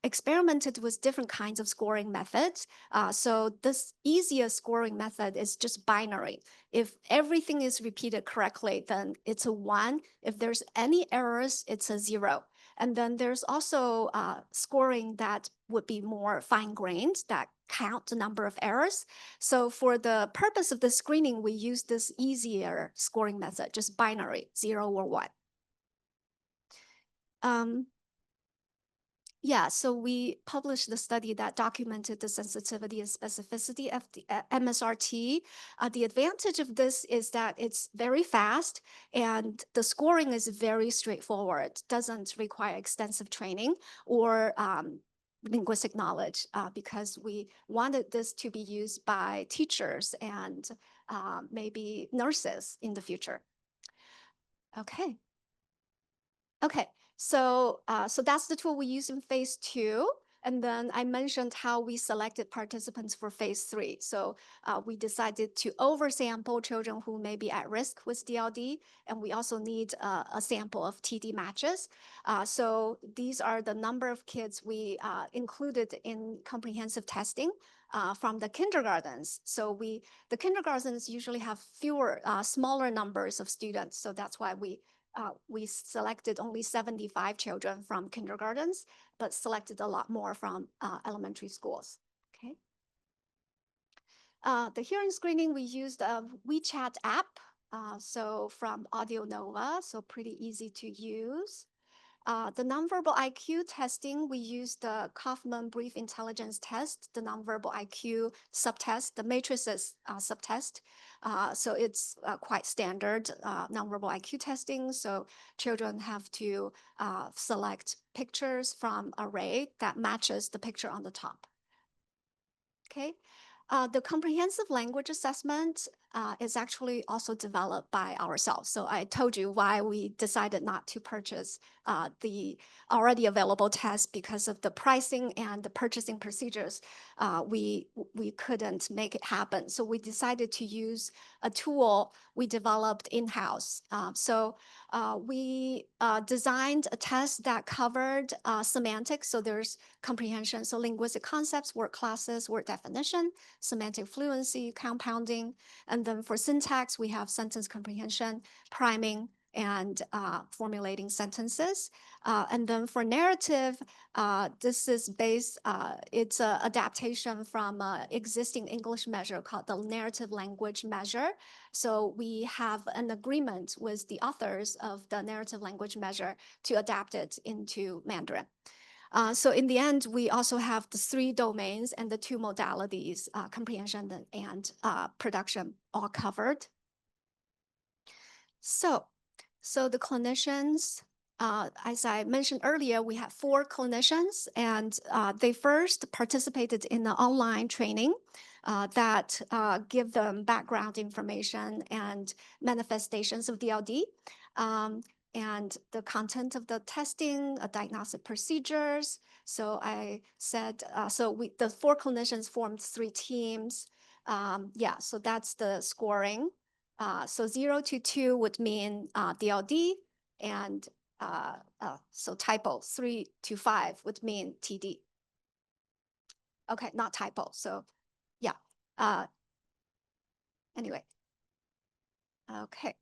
experimented with different kinds of scoring methods. So this easiest scoring method is just binary. If everything is repeated correctly, then it's a 1. If there's any errors, it's a 0. And then there's also scoring that would be more fine-grained, that count the number of errors. So for the purpose of the screening, we use this easier scoring method, just binary, 0 or 1. So we published the study that documented the sensitivity and specificity of the MSRT. The advantage of this is that it's very fast and the scoring is very straightforward, doesn't require extensive training or linguistic knowledge because we wanted this to be used by teachers and maybe nurses in the future. Okay. So that's the tool we use in phase 2. And then I mentioned how we selected participants for phase 3. So we decided to oversample children who may be at risk with DLD, and we also need a sample of TD matches. So these are the number of kids we included in comprehensive testing from the kindergartens. So the kindergartens usually have fewer, smaller numbers of students. So that's why we selected only 75 children from kindergartens, but selected a lot more from elementary schools. Okay. The hearing screening, we used a WeChat app, so from Audio Nova, so pretty easy to use. The nonverbal IQ testing, we used the Kaufman Brief Intelligence Test, the nonverbal IQ subtest, the matrices subtest. So it's quite standard nonverbal IQ testing. So children have to select pictures from array that matches the picture on the top. Okay. The comprehensive language assessment is actually also developed by ourselves. So I told you why we decided not to purchase the already available test because of the pricing and the purchasing procedures. We couldn't make it happen. So we decided to use a tool we developed in-house. We designed a test that covered semantics. So there's comprehension, so linguistic concepts, word classes, word definition, semantic fluency, compounding. And then for syntax, we have sentence comprehension, priming, and formulating sentences. And then for narrative, this is based, it's an adaptation from an existing English measure called the narrative language measure. So we have an agreement with the authors of the narrative language measure to adapt it into Mandarin. So in the end, we also have the 3 domains and the 2 modalities, comprehension and production, all covered. So the clinicians, as I mentioned earlier, we have 4 clinicians, and they first participated in the online training that give them background information and manifestations of DLD. And the content of the testing, diagnostic procedures. So I said, the 4 clinicians formed 3 teams. Yeah, so that's the scoring. So 0 to 2 would mean DLD, and so typo 3 to 5 would mean TD. Okay, not typo. So yeah. Anyway. Okay.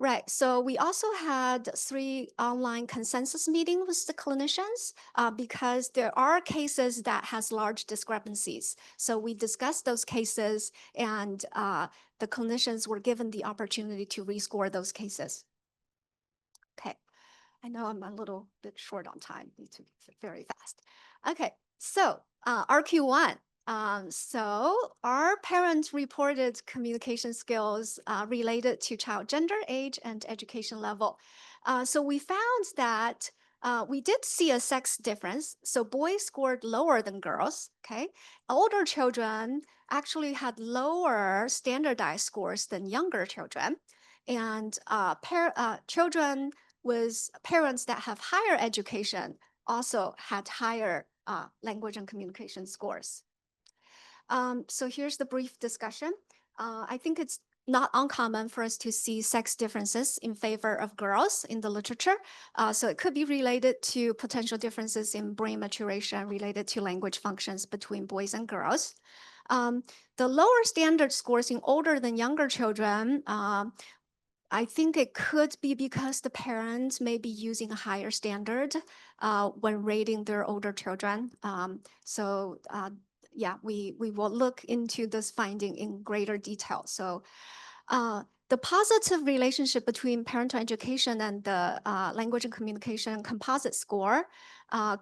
Right. So we also had 3 online consensus meetings with the clinicians because there are cases that has large discrepancies. So we discussed those cases, and the clinicians were given the opportunity to rescore those cases. Okay. I know I'm a little bit short on time. Need to be very fast. Okay. So RQ1. So our parents reported communication skills related to child gender, age, and education level. So we found that we did see a sex difference. So boys scored lower than girls. Okay. Older children actually had lower standardized scores than younger children. And children with parents that have higher education also had higher language and communication scores. So here's the brief discussion. I think it's not uncommon for us to see sex differences in favor of girls in the literature. So it could be related to potential differences in brain maturation related to language functions between boys and girls. The lower standard scores in older than younger children, I think it could be because the parents may be using a higher standard when rating their older children. Yeah, we will look into this finding in greater detail. So the positive relationship between parental education and the language and communication composite score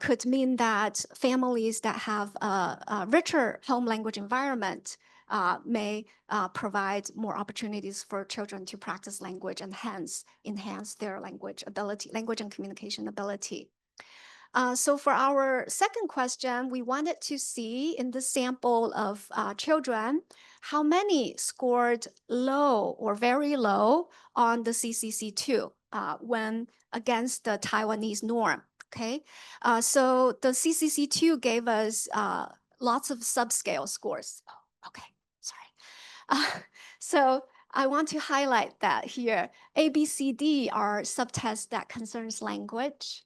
could mean that families that have a richer home language environment may provide more opportunities for children to practice language and hence enhance their language and communication ability. So for our second question, we wanted to see in the sample of children, how many scored low or very low on the CCC2 when against the Taiwanese norm, okay? So the CCC2 gave us lots of subscale scores. Oh, okay, sorry. So I want to highlight that here. A, B, C, D are subtests that concerns language.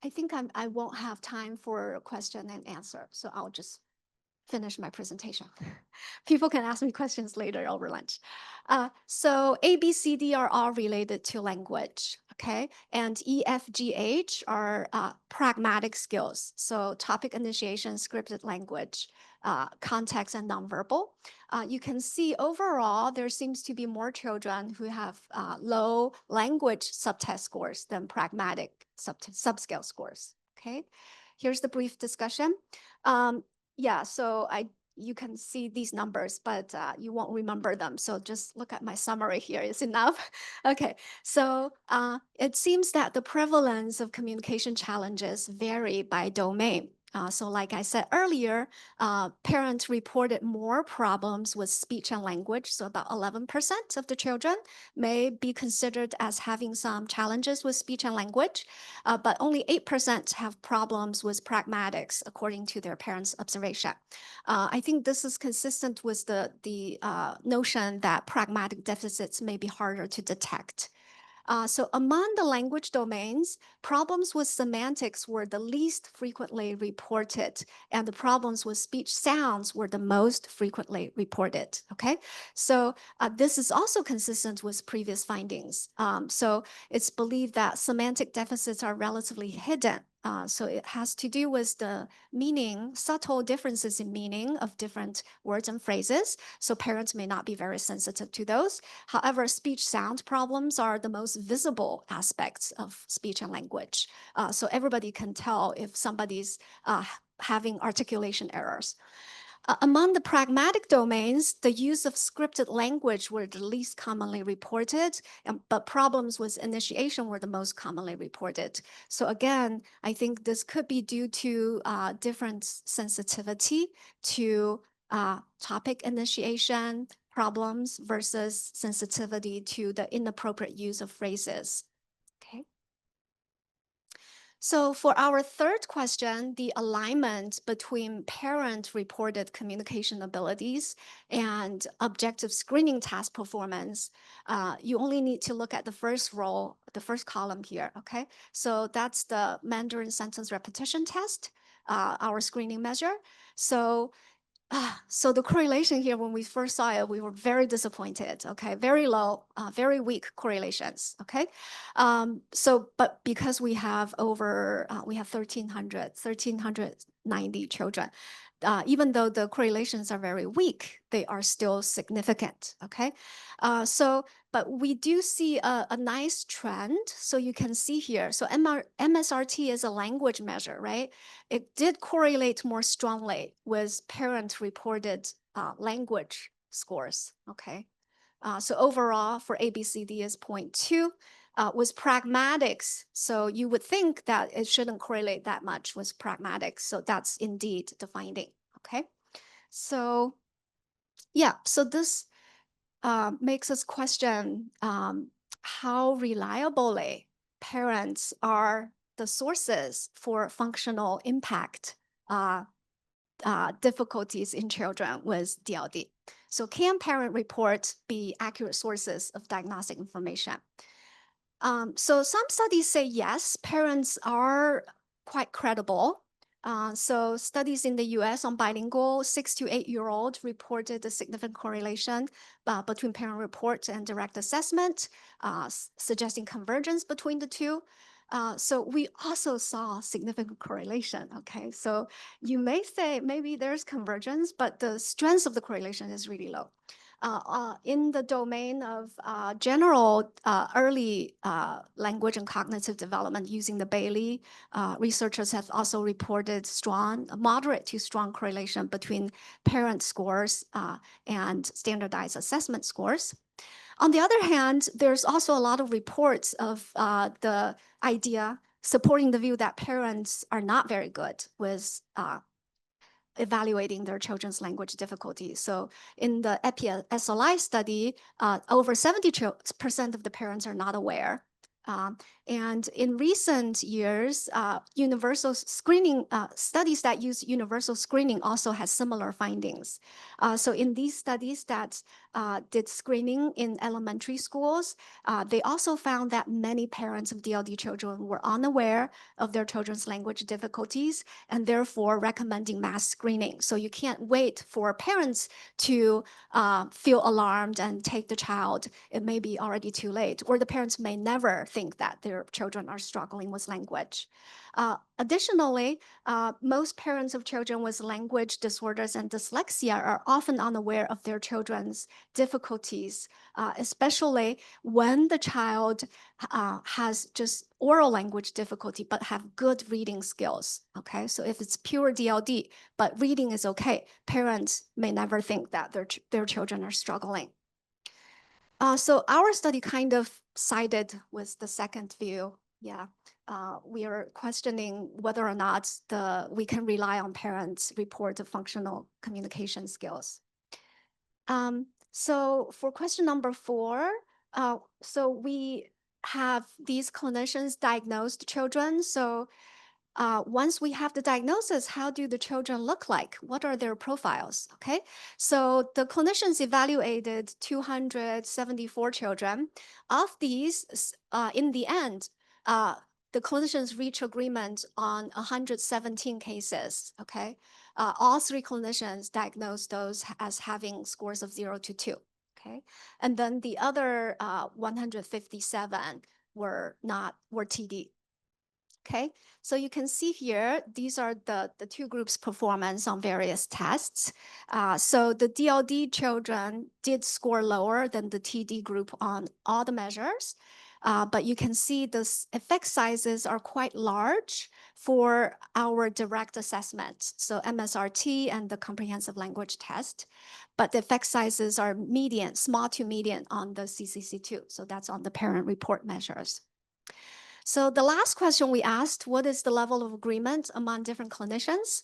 I think I won't have time for question and answer, so I'll just finish my presentation. People can ask me questions later over lunch. So A, B, C, D are all related to language, okay? And E, F, G, H are pragmatic skills. So topic initiation, scripted language, context, and nonverbal. You can see overall, there seems to be more children who have low language subtest scores than pragmatic subscale scores, okay? Here's the brief discussion. Yeah, so you can see these numbers, but you won't remember them. So just look at my summary here is enough. Okay, so it seems that the prevalence of communication challenges vary by domain. So like I said earlier, parents reported more problems with speech and language. So about 11% of the children may be considered as having some challenges with speech and language, but only 8% have problems with pragmatics, according to their parents' observation. I think this is consistent with the notion that pragmatic deficits may be harder to detect. So among the language domains, problems with semantics were the least frequently reported, and the problems with speech sounds were the most frequently reported, okay? So this is also consistent with previous findings. So it's believed that semantic deficits are relatively hidden. So it has to do with the meaning, subtle differences in meaning of different words and phrases. So parents may not be very sensitive to those. However, speech sound problems are the most visible aspects of speech and language. So everybody can tell if somebody's having articulation errors. Among the pragmatic domains, the use of scripted language were the least commonly reported, but problems with initiation were the most commonly reported. So again, I think this could be due to different sensitivity to topic initiation problems versus sensitivity to the inappropriate use of phrases. Okay. So for our third question, the alignment between parent-reported communication abilities and objective screening task performance, you only need to look at the first row, the first column here, okay? So that's the Mandarin sentence repetition test, our screening measure. So the correlation here, when we first saw it, we were very disappointed, okay? Very low, very weak correlations, okay? But because we have we have 1,390 children, even though the correlations are very weak, they are still significant, okay? But we do see a nice trend. So you can see here, so MSRT is a language measure, right? It did correlate more strongly with parent-reported language scores, okay? So overall for ABCD is 0.2. With pragmatics, so you would think that it shouldn't correlate that much with pragmatics. So that's indeed the finding, okay? So yeah, so this makes us question how reliably parents are the sources for functional impact difficulties in children with DLD. So can parent reports be accurate sources of diagnostic information? So some studies say yes, parents are quite credible. So studies in the US on bilingual 6 to 8-year-old reported a significant correlation between parent reports and direct assessment, suggesting convergence between the two. So we also saw significant correlation, okay? So you may say maybe there's convergence, but the strength of the correlation is really low. In the domain of general early language and cognitive development using the Bailey, researchers have also reported moderate to strong correlation between parent scores and standardized assessment scores. On the other hand, there's also a lot of reports of the idea supporting the view that parents are not very good with evaluating their children's language difficulties. So in the EPI-SLI study, over 70% of the parents are not aware. And in recent years, universal screening studies that use universal screening also has similar findings. So in these studies that did screening in elementary schools, they also found that many parents of DLD children were unaware of their children's language difficulties and therefore recommending mass screening. So you can't wait for parents to feel alarmed and take the child. It may be already too late, or the parents may never think that their children are struggling with language. Additionally, most parents of children with language disorders and dyslexia are often unaware of their children's difficulties, especially when the child has just oral language difficulty but have good reading skills, okay? So if it's pure DLD, but reading is okay, parents may never think that their children are struggling. So our study kind of sided with the second view. Yeah, we are questioning whether or not we can rely on parents' report of functional communication skills. So for question number 4, so we have these clinicians diagnosed children. So once we have the diagnosis, how do the children look like? What are their profiles? Okay, so the clinicians evaluated 274 children. Of these, in the end, the clinicians reach agreement on 117 cases. Okay, all three clinicians diagnosed those as having scores of 0 to 2. Okay, and then the other 157 were TD. Okay, so you can see here, these are the two groups' performance on various tests. So the DLD children did score lower than the TD group on all the measures. But you can see the effect sizes are quite large for our direct assessment, so MSRT and the comprehensive language test. But the effect sizes are median, small to median on the CCC2. So that's on the parent report measures. So the last question we asked, what is the level of agreement among different clinicians?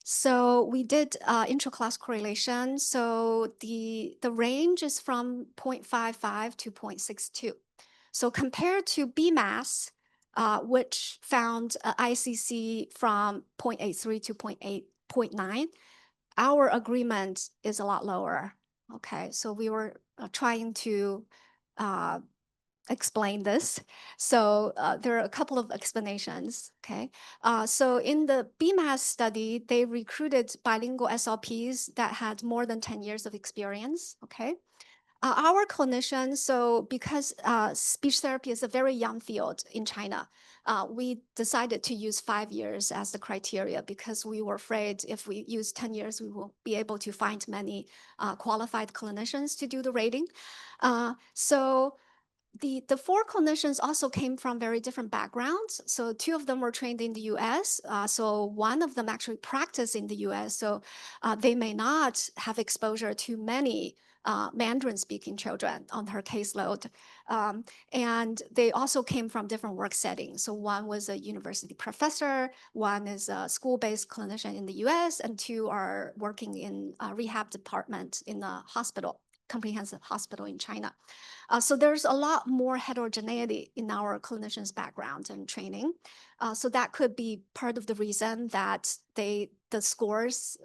So we did intra-class correlation. So the range is from 0.55 to 0.62. So compared to BMAS, which found ICC from 0.83 to 0.9, our agreement is a lot lower. Okay, so we were trying to explain this. So there are a couple of explanations, okay? So in the BMAS study, they recruited bilingual SLPs that had more than 10 years of experience, okay? Our clinicians, so because speech therapy is a very young field in China, we decided to use 5 years as the criteria because we were afraid if we use 10 years, we will be able to find many qualified clinicians to do the rating. So the four clinicians also came from very different backgrounds. So 2 of them were trained in the US. So one of them actually practiced in the US. So they may not have exposure to many Mandarin speaking children on her caseload. And they also came from different work settings. So one was a university professor, one is a school-based clinician in the US, and 2 are working in a rehab department in a hospital, comprehensive hospital in China. So there's a lot more heterogeneity in our clinicians' background and training. So that could be part of the reason that the scores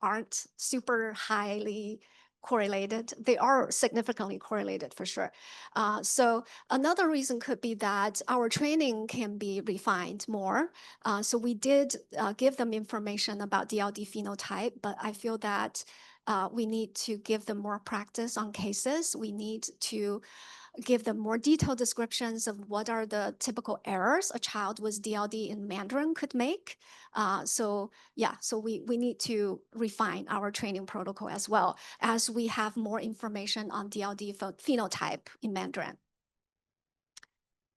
aren't super highly correlated. They are significantly correlated for sure. So another reason could be that our training can be refined more. So we did give them information about DLD phenotype, but I feel that we need to give them more practice on cases. We need to give them more detailed descriptions of what are the typical errors a child with DLD in Mandarin could make. So we need to refine our training protocol as well as we have more information on DLD phenotype in Mandarin.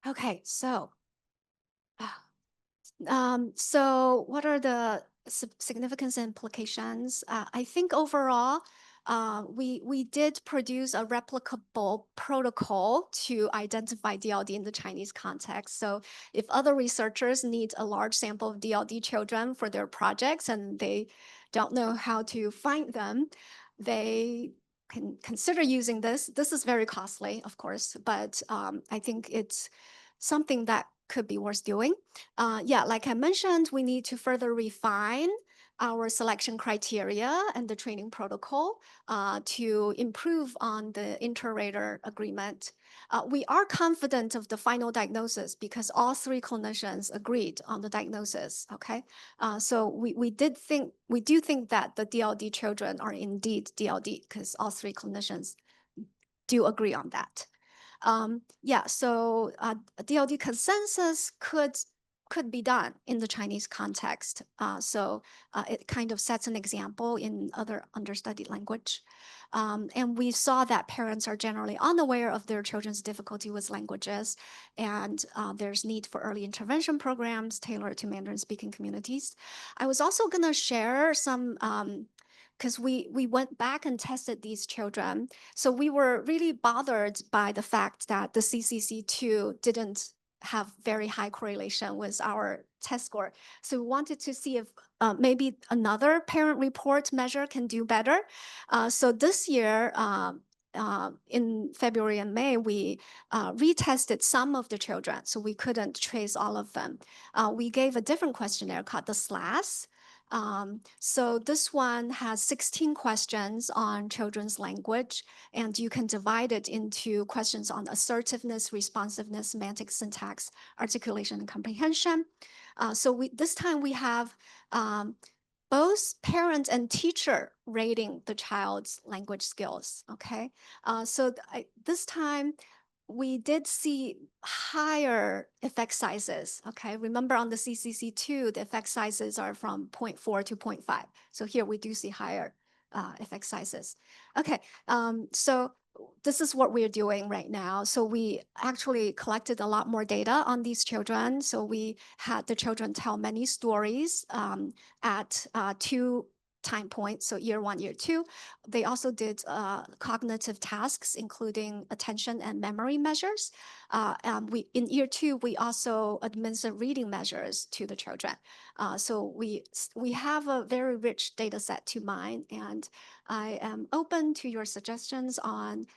Okay, so what are the significance implications? I think overall, we did produce a replicable protocol to identify DLD in the Chinese context. So if other researchers need a large sample of DLD children for their projects and they don't know how to find them, they can consider using this. This is very costly, of course, but I think it's something that could be worth doing. Like I mentioned, we need to further refine our selection criteria and the training protocol to improve on the inter-rater agreement. We are confident of the final diagnosis because all 3 clinicians agreed on the diagnosis, okay? So we do think that the DLD children are indeed DLD because all 3 clinicians do agree on that. So DLD consensus could be done in the Chinese context. So it kind of sets an example in other understudied language. And we saw that parents are generally unaware of their children's difficulty with languages, and there's need for early intervention programs tailored to Mandarin-speaking communities. I was also going to share some because we went back and tested these children. So we were really bothered by the fact that the CCC2 didn't have very high correlation with our test score. So we wanted to see if maybe another parent report measure can do better. So this year, in February and May, we retested some of the children, so we couldn't trace all of them. We gave a different questionnaire called the SLAS. So this one has 16 questions on children's language, and you can divide it into questions on assertiveness, responsiveness, semantic syntax, articulation, and comprehension. So this time we have both parent and teacher rating the child's language skills, okay? So this time, we did see higher effect sizes, okay? Remember on the CCC2, the effect sizes are from 0.4 to 0.5. So here we do see higher effect sizes. Okay, so this is what we're doing right now. So we actually collected a lot more data on these children. So we had the children tell many stories at 2 time points, so year 1, year 2. They also did cognitive tasks, including attention and memory measures. In year 2, we also administered reading measures to the children. So we have a very rich data set to mine, and I am open to your suggestions on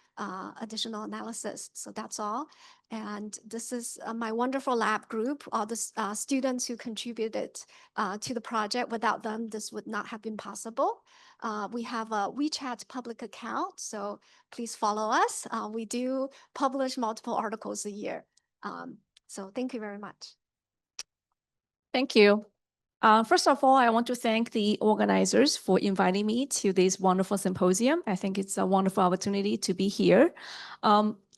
additional analysis. So that's all. And this is my wonderful lab group, all the students who contributed to the project. Without them, this would not have been possible. We have a WeChat public account, so please follow us. We do publish multiple articles a year. So thank you very much. Thank you. First of all, I want to thank the organizers for inviting me to this wonderful symposium. I think it's a wonderful opportunity to be here.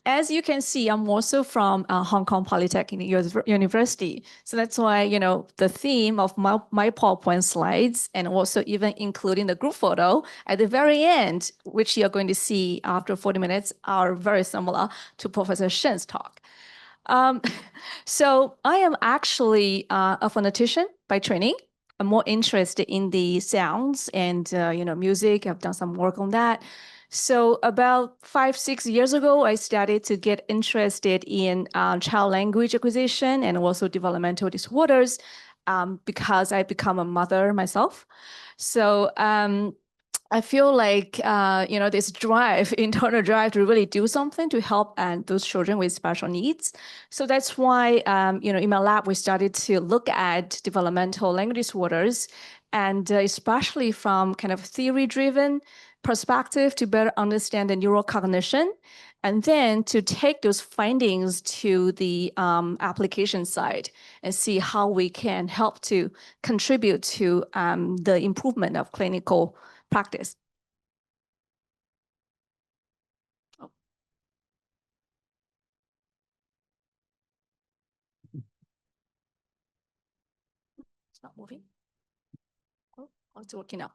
As you can see, I'm also from Hong Kong Polytechnic University. So that's why, you know, the theme of my PowerPoint slides, and also even including the group photo at the very end, which you're going to see after 40 minutes, are very similar to Professor Shen's talk. So I am actually a phonetician by training. I'm more interested in the sounds and music. I've done some work on that. So about 5-6 years ago, I started to get interested in child language acquisition and also developmental disorders because I become a mother myself. So I feel like, this drive, internal drive to really do something to help those children with special needs. So that's why, in my lab, we started to look at developmental language disorders, and especially from kind of theory-driven perspective to better understand the neurocognition, and then to take those findings to the application side and see how we can help to contribute to the improvement of clinical practice. Oh. It's not moving. Oh, it's working now.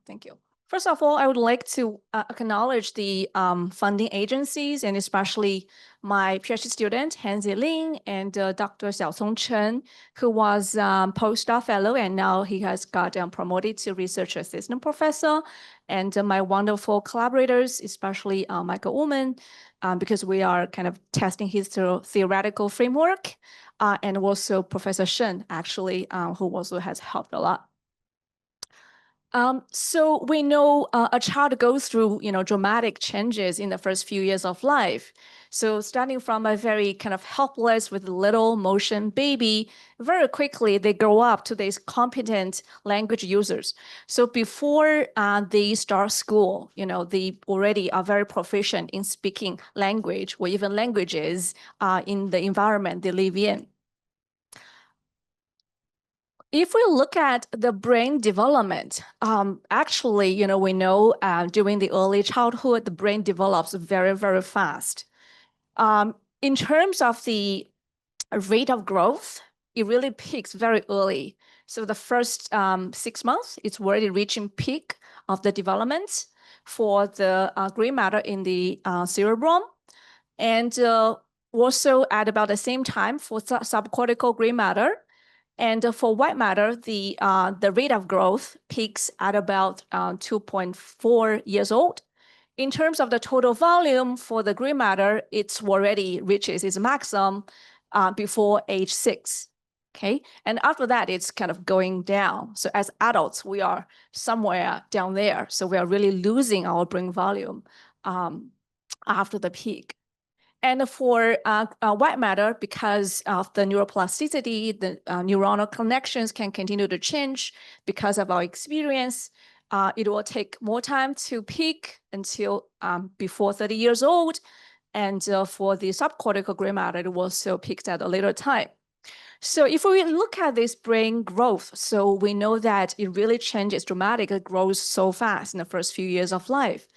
Thank you. First of all, I would like to acknowledge the funding agencies, and especially my PhD student, Han Ziling, and Dr. Xiaocong Chen, who was postdoc fellow, and now he has got promoted to research assistant professor, and my wonderful collaborators, especially Michael Ullman, because we are kind of testing his theoretical framework, and also Professor Shen, actually, who also has helped a lot. So we know a child goes through, dramatic changes in the first few years of life. So starting from a very kind of helpless with little motion baby, very quickly they grow up to these competent language users. So before they start school, they already are very proficient in speaking language or even languages in the environment they live in. If we look at the brain development, actually, we know during the early childhood, the brain develops very, very fast. In terms of the rate of growth, it really peaks very early. So the first 6 months, it's already reaching peak of the development for the gray matter in the cerebrum. And also at about the same time for subcortical gray matter. And for white matter, the rate of growth peaks at about 2.4 years old. In terms of the total volume for the gray matter, it's already reaches its maximum before age 6. Okay, and after that, it's kind of going down. So as adults, we are somewhere down there. So we are really losing our brain volume. after the peak. And for white matter, because of the neuroplasticity, the neuronal connections can continue to change because of our experience. It will take more time to peak until before 30 years old. And for the subcortical gray matter, it will also peak at a later time. So if we look at this brain growth, so we know that it really changes dramatically, it grows so fast in the first few years of life.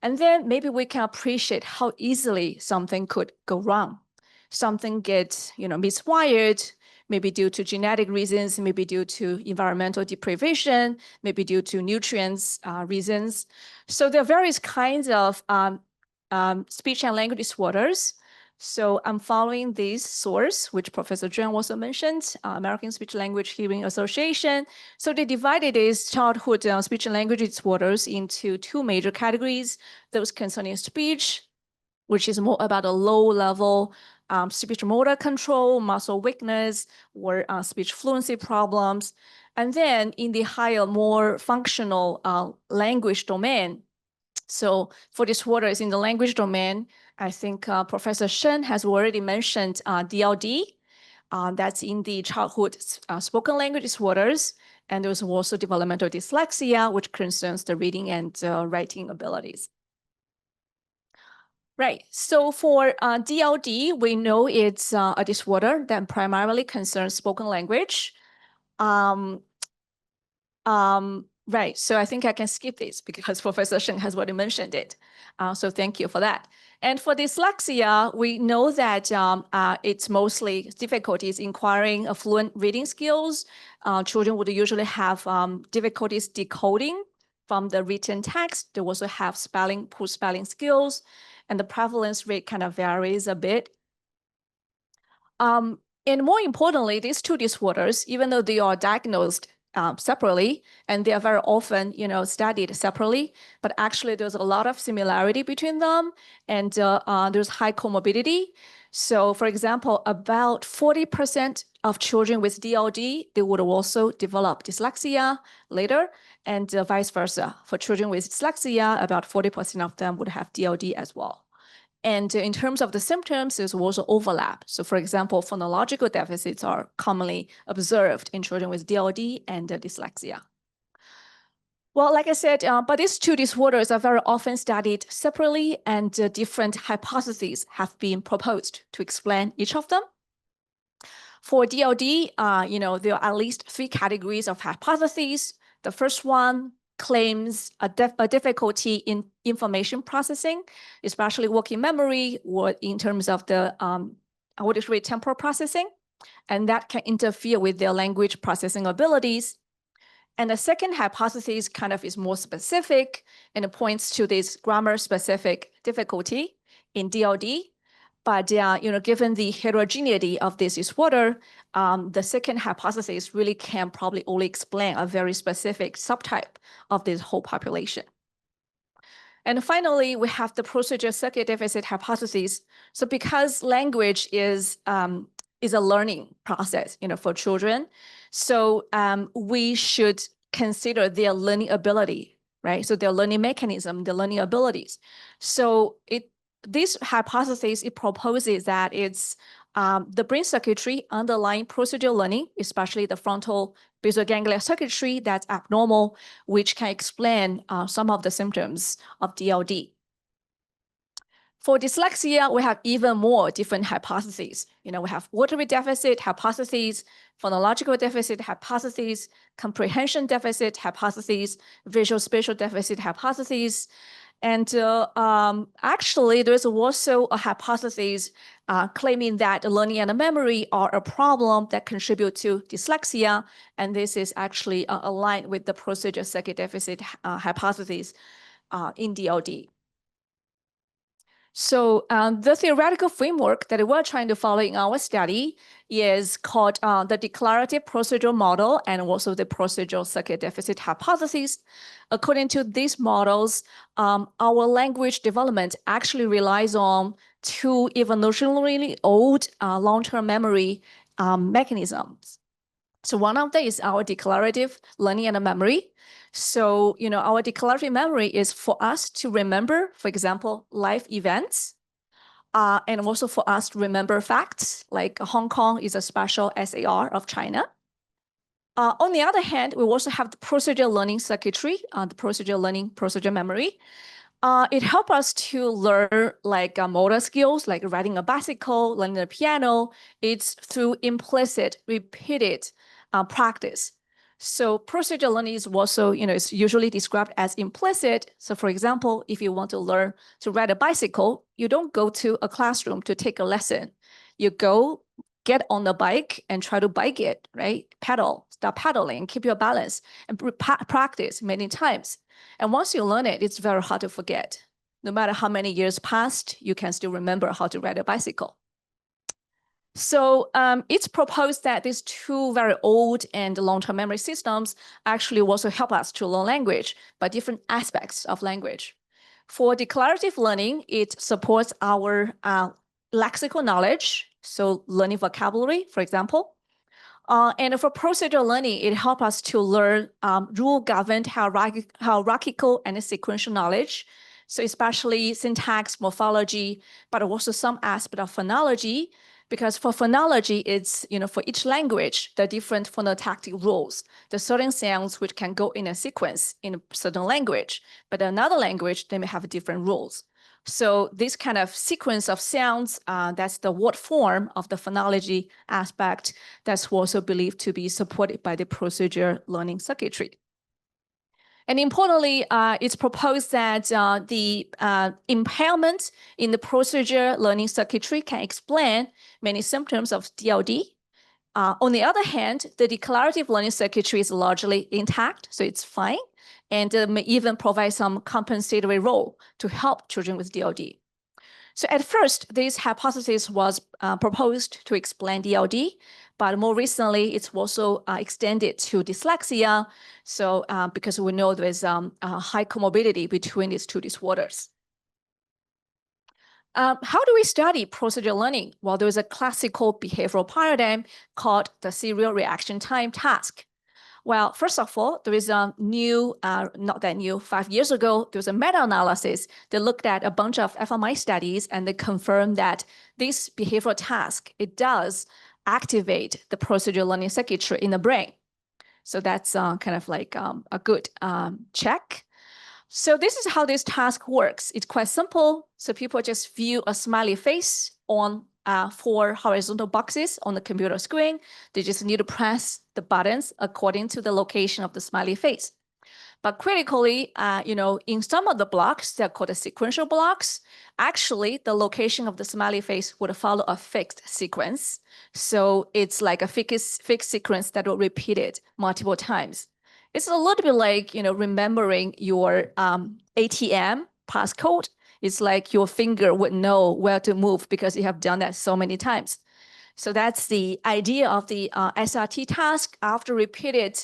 And then maybe we can appreciate how easily something could go wrong. Something gets, miswired, maybe due to genetic reasons, maybe due to environmental deprivation, maybe due to nutrients reasons. So there are various kinds of speech and language disorders. So I'm following this source, which Professor Zhang also mentioned, American Speech Language Hearing Association. So they divided these childhood speech and language disorders into two major categories: those concerning speech, which is more about a low-level speech motor control, muscle weakness, or speech fluency problems. And then in the higher, more functional language domain. So for disorders in the language domain, I think Professor Shen has already mentioned DLD. That's in the childhood spoken language disorders. And there's also developmental dyslexia, which concerns the reading and writing abilities. Right. So for DLD, we know it's a disorder that primarily concerns spoken language. Right. So I think I can skip this because Professor Sheng has already mentioned it. So thank you for that. And for dyslexia, we know that it's mostly difficulties acquiring fluent reading skills. Children would usually have difficulties decoding from the written text. They also have spelling, poor spelling skills, and the prevalence rate kind of varies a bit. And more importantly, these two disorders, even though they are diagnosed separately, and they are very often, studied separately, but actually there's a lot of similarity between them, and there's high comorbidity. So for example, about 40% of children with DLD, they would also develop dyslexia later, and vice versa. For children with dyslexia, about 40% of them would have DLD as well. And in terms of the symptoms, there's also overlap. So for example, phonological deficits are commonly observed in children with DLD and dyslexia. Well, like I said, but these two disorders are very often studied separately, and different hypotheses have been proposed to explain each of them. For DLD, there are at least three categories of hypotheses. The first one claims a difficulty in information processing, especially working memory or in terms of the auditory temporal processing, and that can interfere with their language processing abilities. And the second hypothesis kind of is more specific, and it points to this grammar-specific difficulty in DLD. But given the heterogeneity of this disorder, the second hypothesis really can probably only explain a very specific subtype of this whole population. And finally, we have the procedure circuit deficit hypothesis. So because language is a learning process, for children, so we should consider their learning ability, right? So their learning mechanism, their learning abilities. So this hypothesis, it proposes that it's the brain circuitry underlying procedural learning, especially the frontal basal ganglia circuitry that's abnormal, which can explain some of the symptoms of DLD. For dyslexia, we have even more different hypotheses. We have auditory deficit hypotheses, phonological deficit hypotheses, comprehension deficit hypotheses, visual spatial deficit hypotheses. And actually, there's also a hypothesis claiming that learning and memory are a problem that contribute to dyslexia. And this is actually aligned with the procedure circuit deficit hypothesis in DLD. So the theoretical framework that we're trying to follow in our study is called the declarative procedural model and also the procedural circuit deficit hypothesis. According to these models, our language development actually relies on two evolutionarily old long-term memory mechanisms. So one of them is our declarative learning and memory. So, our declarative memory is for us to remember, for example, life events, and also for us to remember facts, like Hong Kong is a special SAR of China. On the other hand, we also have the procedural learning circuitry, the procedure memory. It helps us to learn like motor skills, like riding a bicycle, learning the piano. It's through implicit, repeated practice. So procedural learning is also, it's usually described as implicit. So for example, if you want to learn to ride a bicycle, you don't go to a classroom to take a lesson. You go get on the bike and try to bike it, right? Start pedaling, keep your balance, and practice many times. And once you learn it, it's very hard to forget. No matter how many years passed, you can still remember how to ride a bicycle. So it's proposed that these two very old and long-term memory systems actually also help us to learn language, but different aspects of language. For declarative learning, it supports our lexical knowledge, so learning vocabulary, for example. And for procedural learning, it helps us to learn rule-governed hierarchical and sequential knowledge. So especially syntax, morphology, but also some aspect of phonology, because for phonology, it's, for each language, the different phonotactic rules. There's certain sounds which can go in a sequence in a certain language, but another language, they may have different rules. So this kind of sequence of sounds, that's the word form of the phonology aspect, that's also believed to be supported by the procedure learning circuitry. And importantly, it's proposed that the impairment in the procedure learning circuitry can explain many symptoms of DLD. On the other hand, the declarative learning circuitry is largely intact, so it's fine, and may even provide some compensatory role to help children with DLD. So at first, this hypothesis was proposed to explain DLD, but more recently, it's also extended to dyslexia. So because we know there's a high comorbidity between these two disorders. How do we study procedural learning? Well, there's a classical behavioral paradigm called the serial reaction time task. Well, first of all, there is a new, not that new, 5 years ago, there was a meta-analysis that looked at a bunch of fMRI studies, and they confirmed that this behavioral task, it does activate the procedural learning circuitry in the brain. So that's kind of like a good check. So this is how this task works. It's quite simple. So people just view a smiley face on 4 horizontal boxes on the computer screen. They just need to press the buttons according to the location of the smiley face. But critically, in some of the blocks, they're called the sequential blocks. Actually, the location of the smiley face would follow a fixed sequence. So it's like a fixed sequence that will repeat it multiple times. It's a little bit like, remembering your ATM passcode. It's like your finger would know where to move because you have done that so many times. So that's the idea of the SRT task. After repeated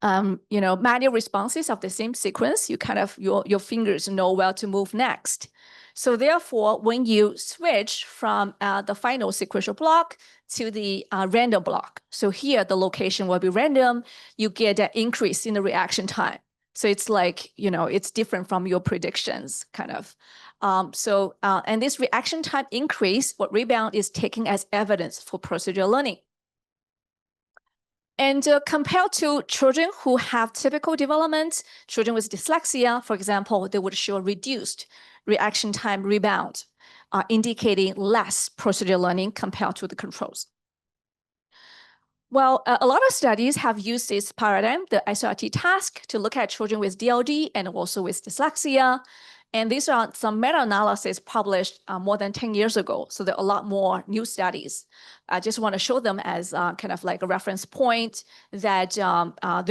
manual responses of the same sequence, you kind of, your fingers know where to move next. So therefore, when you switch from the final sequential block to the random block, so here the location will be random, you get an increase in the reaction time. So it's like, it's different from your predictions, kind of. And this reaction time increase, what RIBiLT is taking as evidence for procedural learning. And compared to children who have typical development, children with dyslexia, for example, they would show reduced reaction time rebound, indicating less procedural learning compared to the controls. Well, a lot of studies have used this paradigm, the SRT task, to look at children with DLD and also with dyslexia. And these are some meta-analysis published more than 10 years ago. So there are a lot more new studies. I just want to show them as kind of like a reference point that there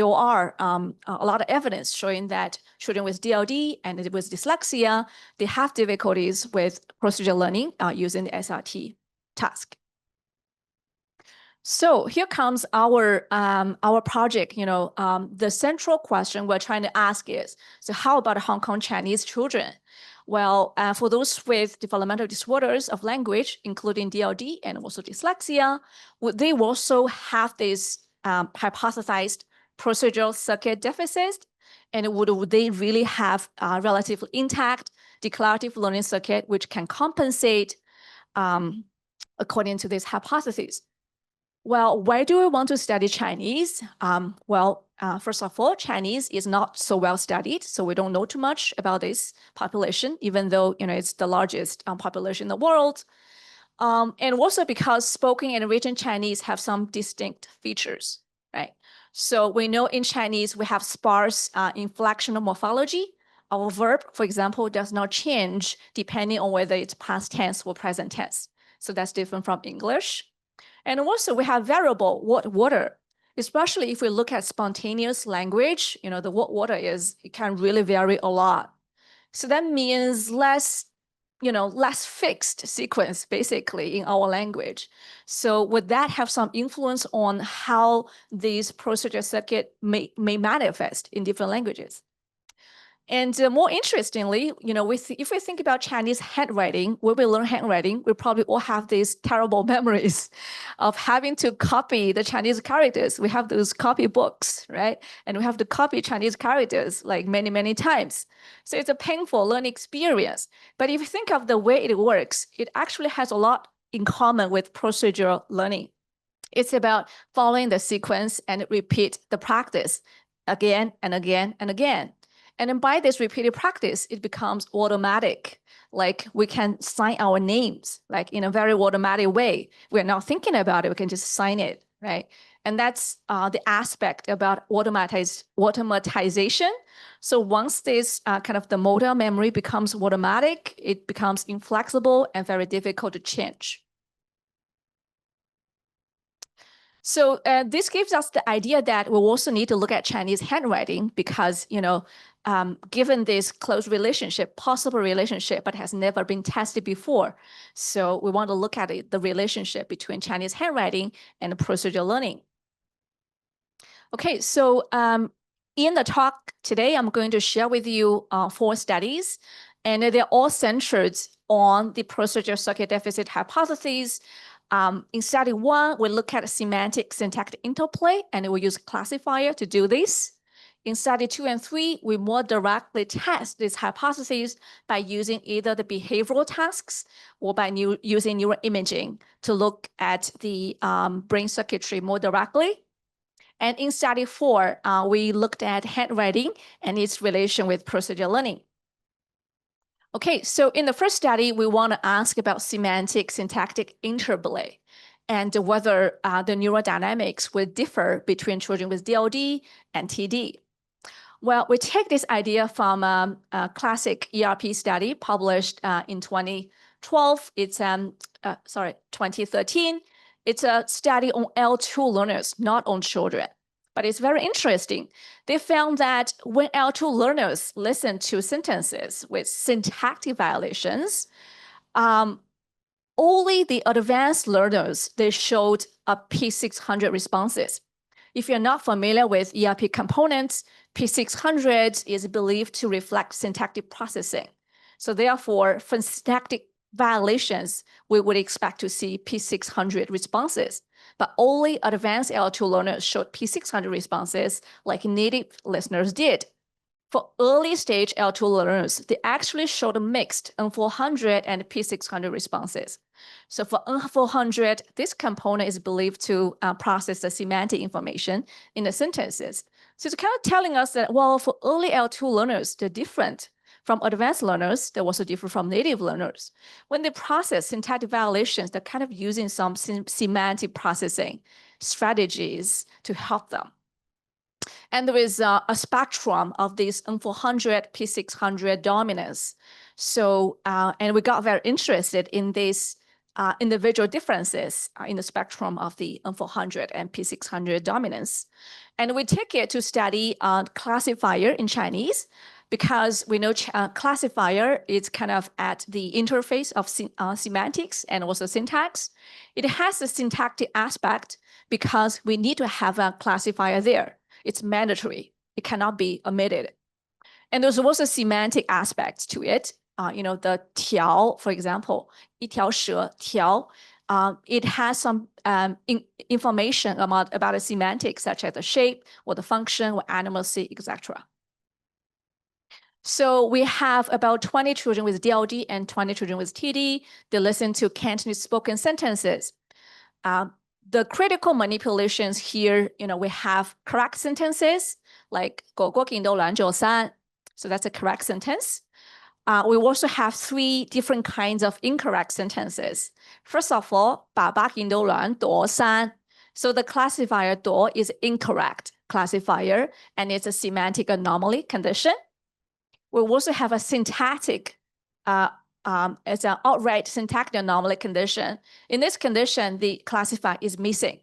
are a lot of evidence showing that children with DLD and with dyslexia, they have difficulties with procedural learning using the SRT task. So here comes our project. The central question we're trying to ask is, so how about Hong Kong Chinese children? Well, for those with developmental disorders of language, including DLD and also dyslexia, would they also have this hypothesized procedural circuit deficits? And would they really have a relatively intact declarative learning circuit which can compensate according to this hypothesis? Well, why do we want to study Chinese? First of all, Chinese is not so well studied, so we don't know too much about this population, even though it's the largest population in the world. And also because spoken and written Chinese have some distinct features, right? So we know in Chinese we have sparse inflectional morphology. Our verb, for example, does not change depending on whether it's past tense or present tense. So that's different from English. And also we have variable what order, especially if we look at spontaneous language, the what order it can really vary a lot. So that means less fixed sequence basically in our language. So would that have some influence on how these procedure circuit may manifest in different languages? And more interestingly, if we think about Chinese handwriting, when we learn handwriting, we probably all have these terrible memories of having to copy the Chinese characters. We have those copy books, right? And we have to copy Chinese characters like many, many times. So it's a painful learning experience. But if you think of the way it works, it actually has a lot in common with procedural learning. It's about following the sequence and repeat the practice again and again and again. And then by this repeated practice, it becomes automatic. Like we can sign our names like in a very automatic way. We're not thinking about it, we can just sign it, right? And that's the aspect about automatization. So once this kind of the motor memory becomes automatic, it becomes inflexible and very difficult to change. So this gives us the idea that we also need to look at Chinese handwriting because, given this close relationship, possible relationship, but has never been tested before. So we want to look at the relationship between Chinese handwriting and procedural learning. Okay, so in the talk today, I'm going to share with you 4 studies, and they're all centered on the procedure circuit deficit hypothesis. In study 1, we look at semantic syntactic interplay, and we use classifier to do this. In study 2 and 3, we more directly test this hypothesis by using either the behavioral tasks or by using neuroimaging to look at the brain circuitry more directly. And in study 4, we looked at handwriting and its relation with procedural learning. Okay, so in the first study, we want to ask about semantic syntactic interplay and whether the neurodynamics will differ between children with DLD and TD. Well, we take this idea from a classic ERP study published in 2012. It's 2013. It's a study on L2 learners, not on children. But it's very interesting. They found that when L2 learners listen to sentences with syntactic violations, only the advanced learners, they showed a P600 responses. If you're not familiar with ERP components, P600 is believed to reflect syntactic processing. So therefore, for syntactic violations, we would expect to see P600 responses. But only advanced L2 learners showed P600 responses like native listeners did. For early stage L2 learners, they actually showed mixed N400 and P600 responses. So for N400, this component is believed to process the semantic information in the sentences. So it's kind of telling us that, well, for early L2 learners, they're different from advanced learners. They're also different from native learners. When they process syntactic violations, they're kind of using some semantic processing strategies to help them. And there is a spectrum of these N400, P600 dominance. So, and we got very interested in these individual differences in the spectrum of the N400 and P600 dominance. And we take it to study classifier in Chinese because we know classifier is kind of at the interface of semantics and also syntax. It has a syntactic aspect because we need to have a classifier there. It's mandatory. It cannot be omitted. And there's also semantic aspects to it. The 条, for example, 一条蛇, 条, it has some information about the semantics, such as the shape or the function or animacy, etc. So we have about 20 children with DLD and 20 children with TD. They listen to Cantonese spoken sentences. The critical manipulations here, we have correct sentences like 狗狗見到兩座山. So that's a correct sentence. We also have 3 different kinds of incorrect sentences. First of all, 爸爸見到兩朵山. So the classifier 朵 is incorrect classifier, and it's a semantic anomaly condition. We also have a syntactic, it's an outright syntactic anomaly condition. In this condition, the classifier is missing.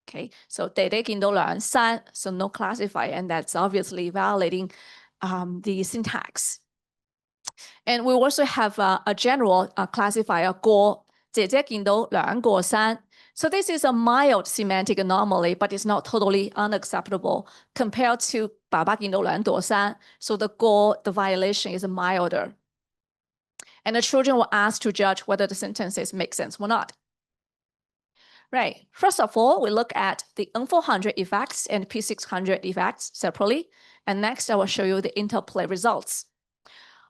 Okay, so 弟弟見到兩山, so no classifier, and that's obviously violating the syntax. And we also have a general classifier 過姐姐見到兩個山. So this is a mild semantic anomaly, but it's not totally unacceptable compared to 爸爸見到兩朵山. So the 過, the violation is milder. And the children were asked to judge whether the sentences make sense or not. Right. First of all, we look at the N400 effects and P600 effects separately. And next, I will show you the interplay results.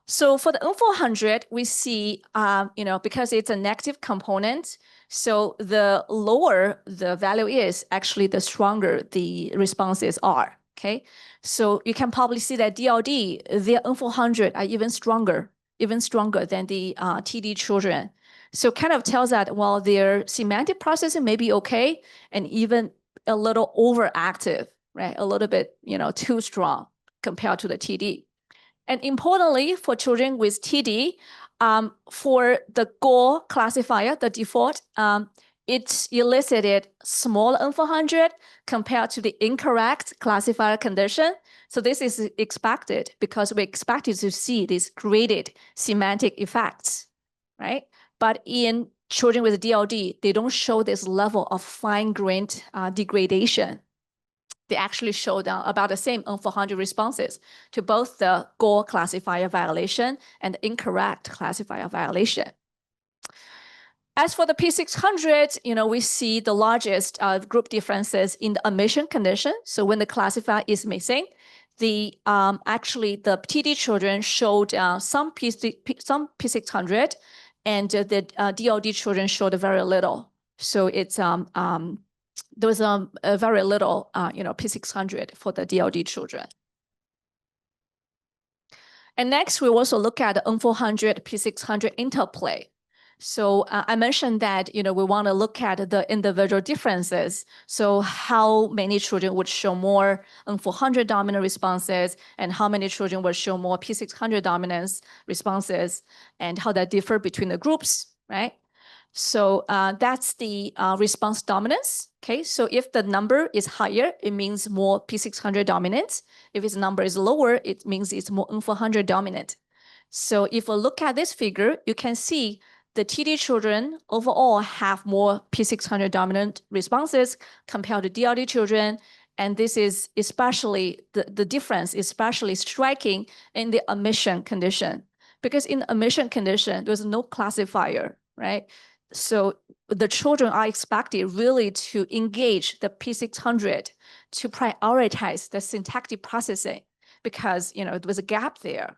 So for the N400, we see, because it's a negative component, so the lower the value is, actually the stronger the responses are, okay? So you can probably see that DLD, their N400 are even stronger than the TD children. So kind of tells that, well, their semantic processing may be okay, and even a little overactive, right? A little bit, too strong compared to the TD. And importantly, for children with TD, for the GOR classifier, the default, it elicited small N400 compared to the incorrect classifier condition. So this is expected because we expected to see these graded semantic effects, right? But in children with DLD, they don't show this level of fine-grained degradation. They actually showed about the same N400 responses to both the GOR classifier violation and the incorrect classifier violation. As for the P600, we see the largest group differences in the omission condition. So when the classifier is missing, actually the TD children showed some P600, and the DLD children showed very little. So it's there was a very little, P600 for the DLD children. And next, we also look at the N400, P600 interplay. So I mentioned that, we want to look at the individual differences. So how many children would show more N400 dominant responses, and how many children would show more P600 dominance responses, and how that differ between the groups, right? So that's the response dominance. Okay, so if the number is higher, it means more P600 dominant. If its number is lower, it means it's more N400 dominant. So if we look at this figure, you can see the TD children overall have more P600 dominant responses compared to DLD children. And this is especially, the difference is especially striking in the omission condition. Because in the omission condition, there's no classifier, right? So the children are expected really to engage the P600 to prioritize the syntactic processing because, there was a gap there.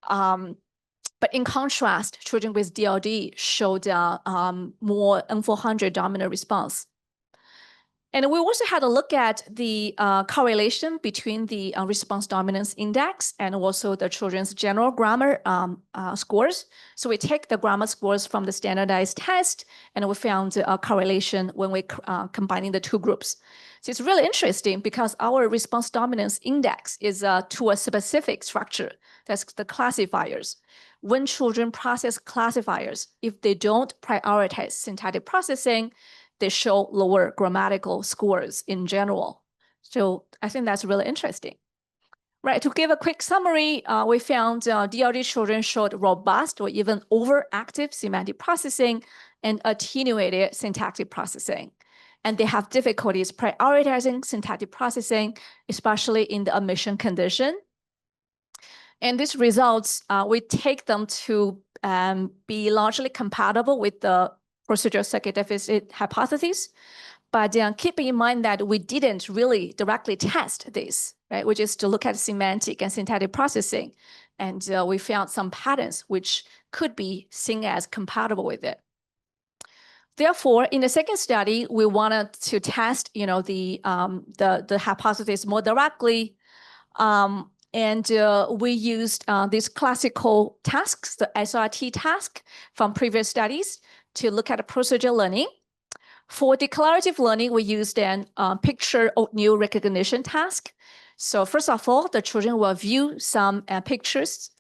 But in contrast, children with DLD showed more N400 dominant response. And we also had a look at the correlation between the response dominance index and also the children's general grammar scores. So we take the grammar scores from the standardized test, and we found a correlation when we combining the two groups. So it's really interesting because our response dominance index is to a specific structure. That's the classifiers. When children process classifiers, if they don't prioritize syntactic processing, they show lower grammatical scores in general. So I think that's really interesting. Right, to give a quick summary, we found DLD children showed robust or even overactive semantic processing and attenuated syntactic processing. And they have difficulties prioritizing syntactic processing, especially in the omission condition. And these results, we take them to be largely compatible with the procedural circuit deficit hypothesis. But keep in mind that we didn't really directly test this, right? We just look at semantic and syntactic processing. And we found some patterns which could be seen as compatible with it. Therefore, in the second study, we wanted to test, the hypothesis more directly. We used these classical tasks, the SRT task from previous studies, to look at procedural learning. For declarative learning, we used a picture of new recognition task. So first of all, the children will view some pictures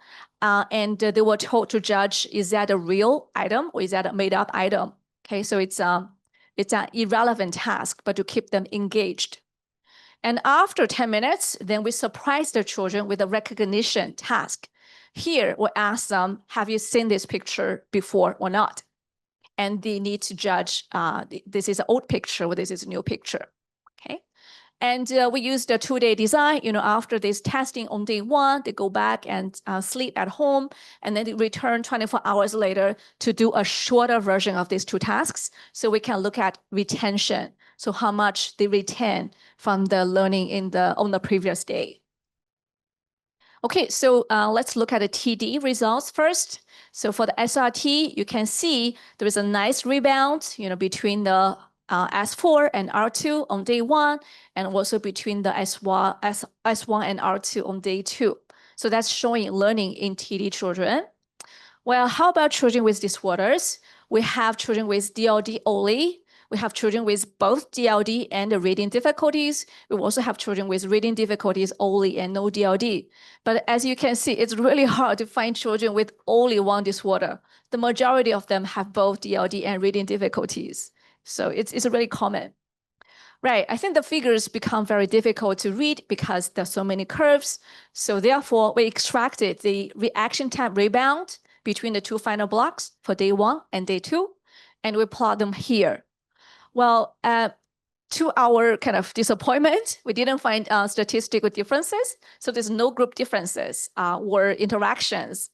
and they were told to judge, is that a real item or is that a made up item? Okay, so it's an irrelevant task, but to keep them engaged. And after 10 minutes, then we surprise the children with a recognition task. Here, we ask them, have you seen this picture before or not? And they need to judge, this is an old picture or this is a new picture, okay? And we used the 2-day design. After this testing on day 1, they go back and sleep at home, and then they return 24 hours later to do a shorter version of these 2 tasks, so we can look at retention. So how much they retain from the learning on the previous day. Okay, so let's look at the TD results first. So for the SRT, you can see there is a nice rebound, between the S4 and R2 on day 1, and also between the S1 and R2 on day 2. So that's showing learning in TD children. Well, how about children with disorders? We have children with DLD only. We have children with both DLD and reading difficulties. We also have children with reading difficulties only and no DLD. But as you can see, it's really hard to find children with only one disorder. The majority of them have both DLD and reading difficulties. So it's really common. Right, I think the figures become very difficult to read because there's so many curves. So therefore, we extracted the reaction time rebound between the 2 final blocks for day 1 and day 2, and we plot them here. Well, to our kind of disappointment, we didn't find statistical differences. So there's no group differences or interactions.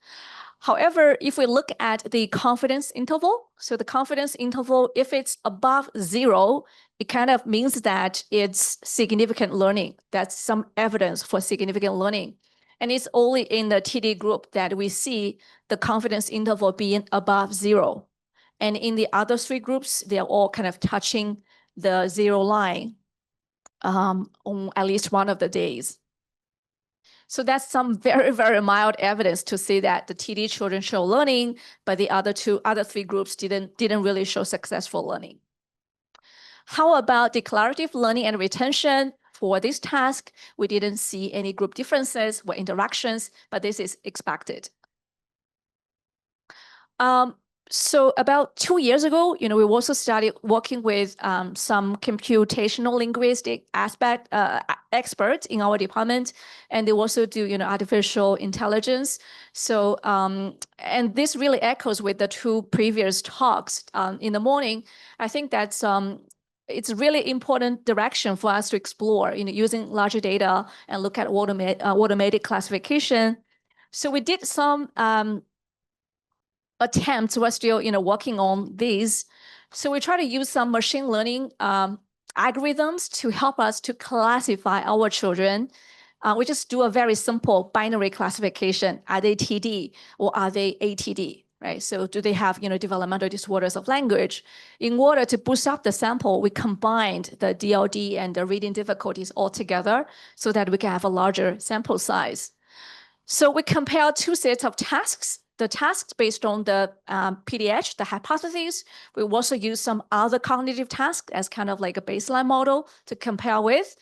However, if we look at the confidence interval, so the confidence interval, if it's above 0, it kind of means that it's significant learning. That's some evidence for significant learning. And it's only in the TD group that we see the confidence interval being above 0. And in the other 3 groups, they're all kind of touching the 0 line on at least one of the days. So that's some very, very mild evidence to say that the TD children show learning, but the other 3 groups didn't really show successful learning. How about declarative learning and retention? For this task, we didn't see any group differences or interactions, but this is expected. So about 2 years ago, we also started working with some computational linguistic experts in our department, and they also do, artificial intelligence. So, and this really echoes with the 2 previous talks in the morning. I think that's it's a really important direction for us to explore, using larger data and look at automated classification. So we did some attempts. We're still working on these. So we try to use some machine learning algorithms to help us to classify our children. We just do a very simple binary classification. Are they TD or are they ATD, right? So do they have developmental disorders of language? In order to boost up the sample, we combined the DLD and the reading difficulties all together so that we can have a larger sample size. So we compare 2 sets of tasks. The tasks based on the PDH, the hypotheses. We also use some other cognitive tasks as kind of like a baseline model to compare with.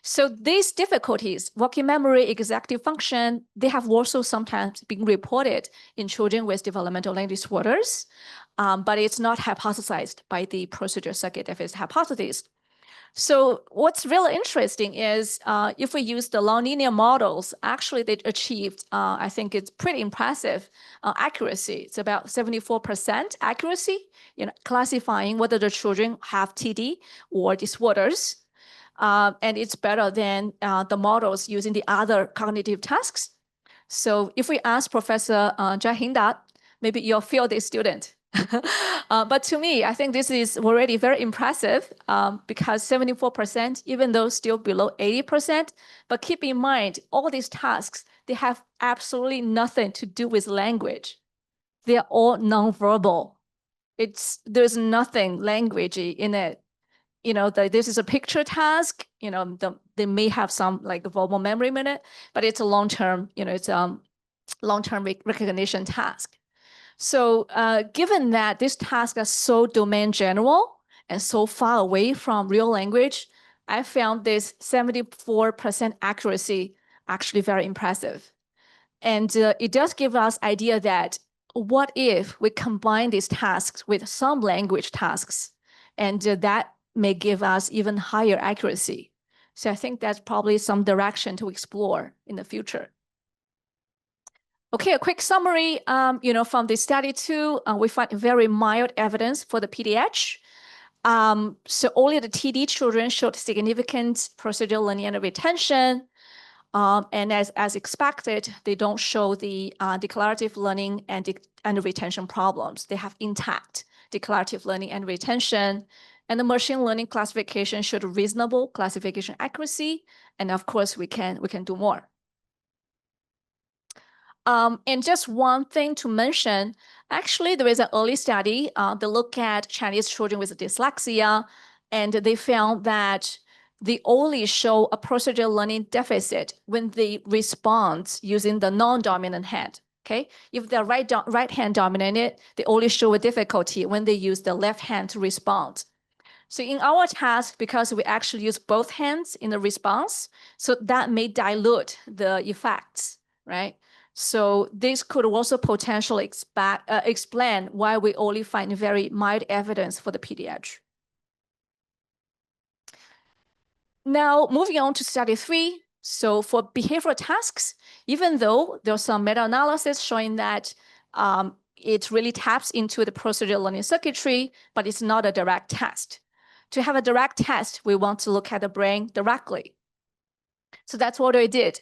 So these difficulties, working memory, executive function, they have also sometimes been reported in children with developmental language disorders, but it's not hypothesized by the procedural circuit deficit hypothesis. So what's really interesting is if we use the nonlinear models, actually they achieved, I think it's pretty impressive accuracy. It's about 74% accuracy in classifying whether the children have TD or disorders. And it's better than the models using the other cognitive tasks. So if we ask Professor Zhang Hin Tat, maybe your field student, But to me, I think this is already very impressive because 74%, even though still below 80%, but keep in mind, all these tasks, they have absolutely nothing to do with language. They are all nonverbal. There's nothing languagey in it. You know, this is a picture task, you know, they may have some like verbal memory in it, but it's a long-term, you know, it's long-term recognition task. So given that these tasks are so domain general and so far away from real language, I found this 74% accuracy actually very impressive. And it does give us idea that what if we combine these tasks with some language tasks, and that may give us even higher accuracy. So I think that's probably some direction to explore in the future. Okay, a quick summary, you know, from this study too, we find very mild evidence for the PDH. So only the TD children showed significant procedural learning and retention. And as expected, they don't show the declarative learning and retention problems. They have intact declarative learning and retention. And the machine learning classification showed reasonable classification accuracy. And of course, we can do more. And just one thing to mention, actually, there is an early study that looked at Chinese children with dyslexia, and they found that they only show a procedural learning deficit when they respond using the non-dominant hand. Okay, if they're right hand dominated, they only show a difficulty when they use the left hand to respond. So in our task, because we actually use both hands in the response, so that may dilute the effects, right? So this could also potentially explain why we only find very mild evidence for the PDH. Now, moving on to study 3. So for behavioral tasks, even though there's some meta-analysis showing that it really taps into the procedural learning circuitry, but it's not a direct test. To have a direct test, we want to look at the brain directly. So that's what we did.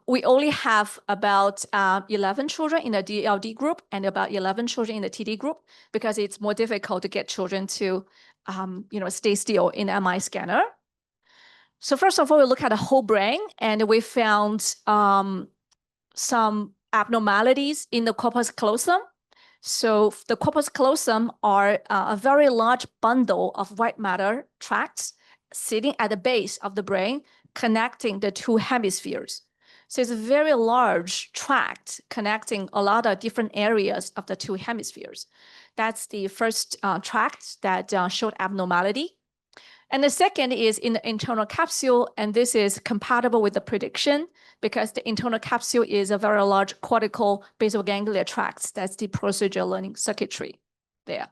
We only have about 11 children in the DLD group and about 11 children in the TD group because it's more difficult to get children to you know, stay still in MI scanner. So first of all, we look at the whole brain, and we found some abnormalities in the corpus callosum. So the corpus callosum are a very large bundle of white matter tracts sitting at the base of the brain, connecting the two hemispheres. So it's a very large tract connecting a lot of different areas of the two hemispheres. That's the first tract that showed abnormality. And the second is in the internal capsule, and this is compatible with the prediction because the internal capsule is a very large cortical basal ganglia tract. That's the procedural learning circuitry there.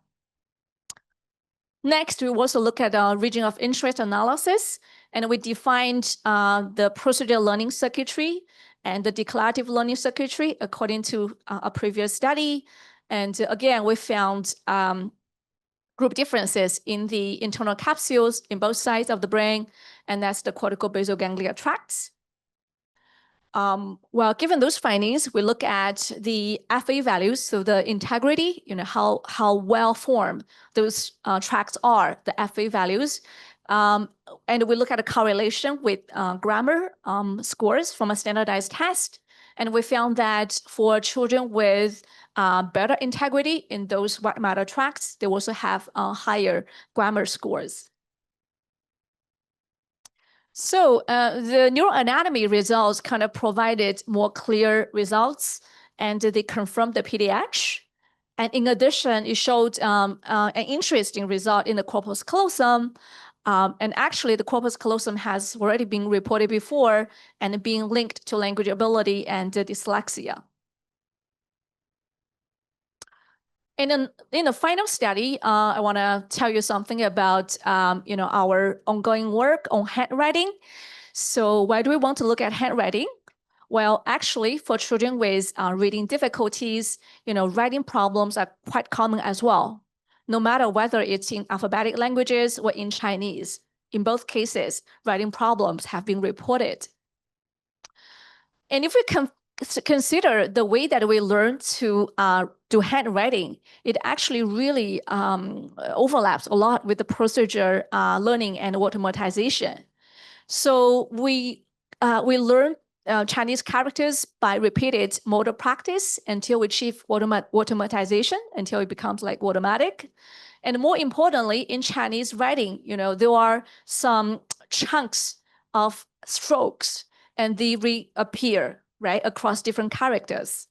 Next, we also look at region of interest analysis, and we defined the procedural learning circuitry and the declarative learning circuitry according to a previous study. And again, we found group differences in the internal capsules in both sides of the brain, and that's the cortical basal ganglia tracts. Well, given those findings, we look at the FA values, so the integrity, you know, how well formed those tracts are, the FA values. And we look at a correlation with grammar scores from a standardized test. And we found that for children with better integrity in those white matter tracts, they also have higher grammar scores. So the neuroanatomy results kind of provided more clear results, and they confirmed the PDH. And in addition, it showed an interesting result in the corpus callosum. And actually, the corpus callosum has already been reported before and being linked to language ability and dyslexia. In the final study, I want to tell you something about you know, our ongoing work on handwriting. So why do we want to look at handwriting? Well, actually, for children with reading difficulties, you know, writing problems are quite common as well, no matter whether it's in alphabetic languages or in Chinese. In both cases, writing problems have been reported. And if we consider the way that we learn to do handwriting, it actually really overlaps a lot with the procedure learning and automatization. So we learn Chinese characters by repeated motor practice until we achieve automatization, until it becomes like automatic. And more importantly, in Chinese writing, there are some chunks of strokes and they reappear, right, across different characters.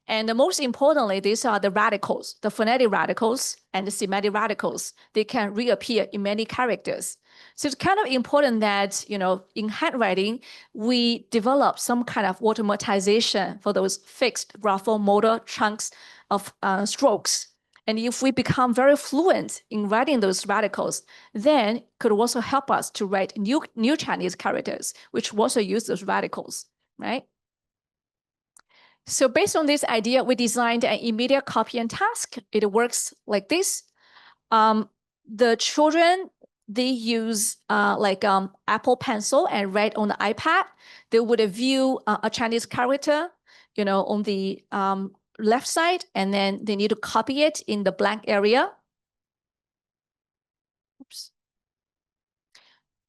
And most importantly, these are the radicals, the phonetic radicals and the semantic radicals. They can reappear in many characters. So it's kind of important that, in handwriting, we develop some kind of automatization for those fixed grapho motor chunks of strokes. And if we become very fluent in writing those radicals, then it could also help us to write new Chinese characters, which also use those radicals, right? So based on this idea, we designed an immediate copying task. It works like this. The children, they use Apple Pencil and write on the iPad. They would view a Chinese character, on the left side, and then they need to copy it in the blank area. Oops.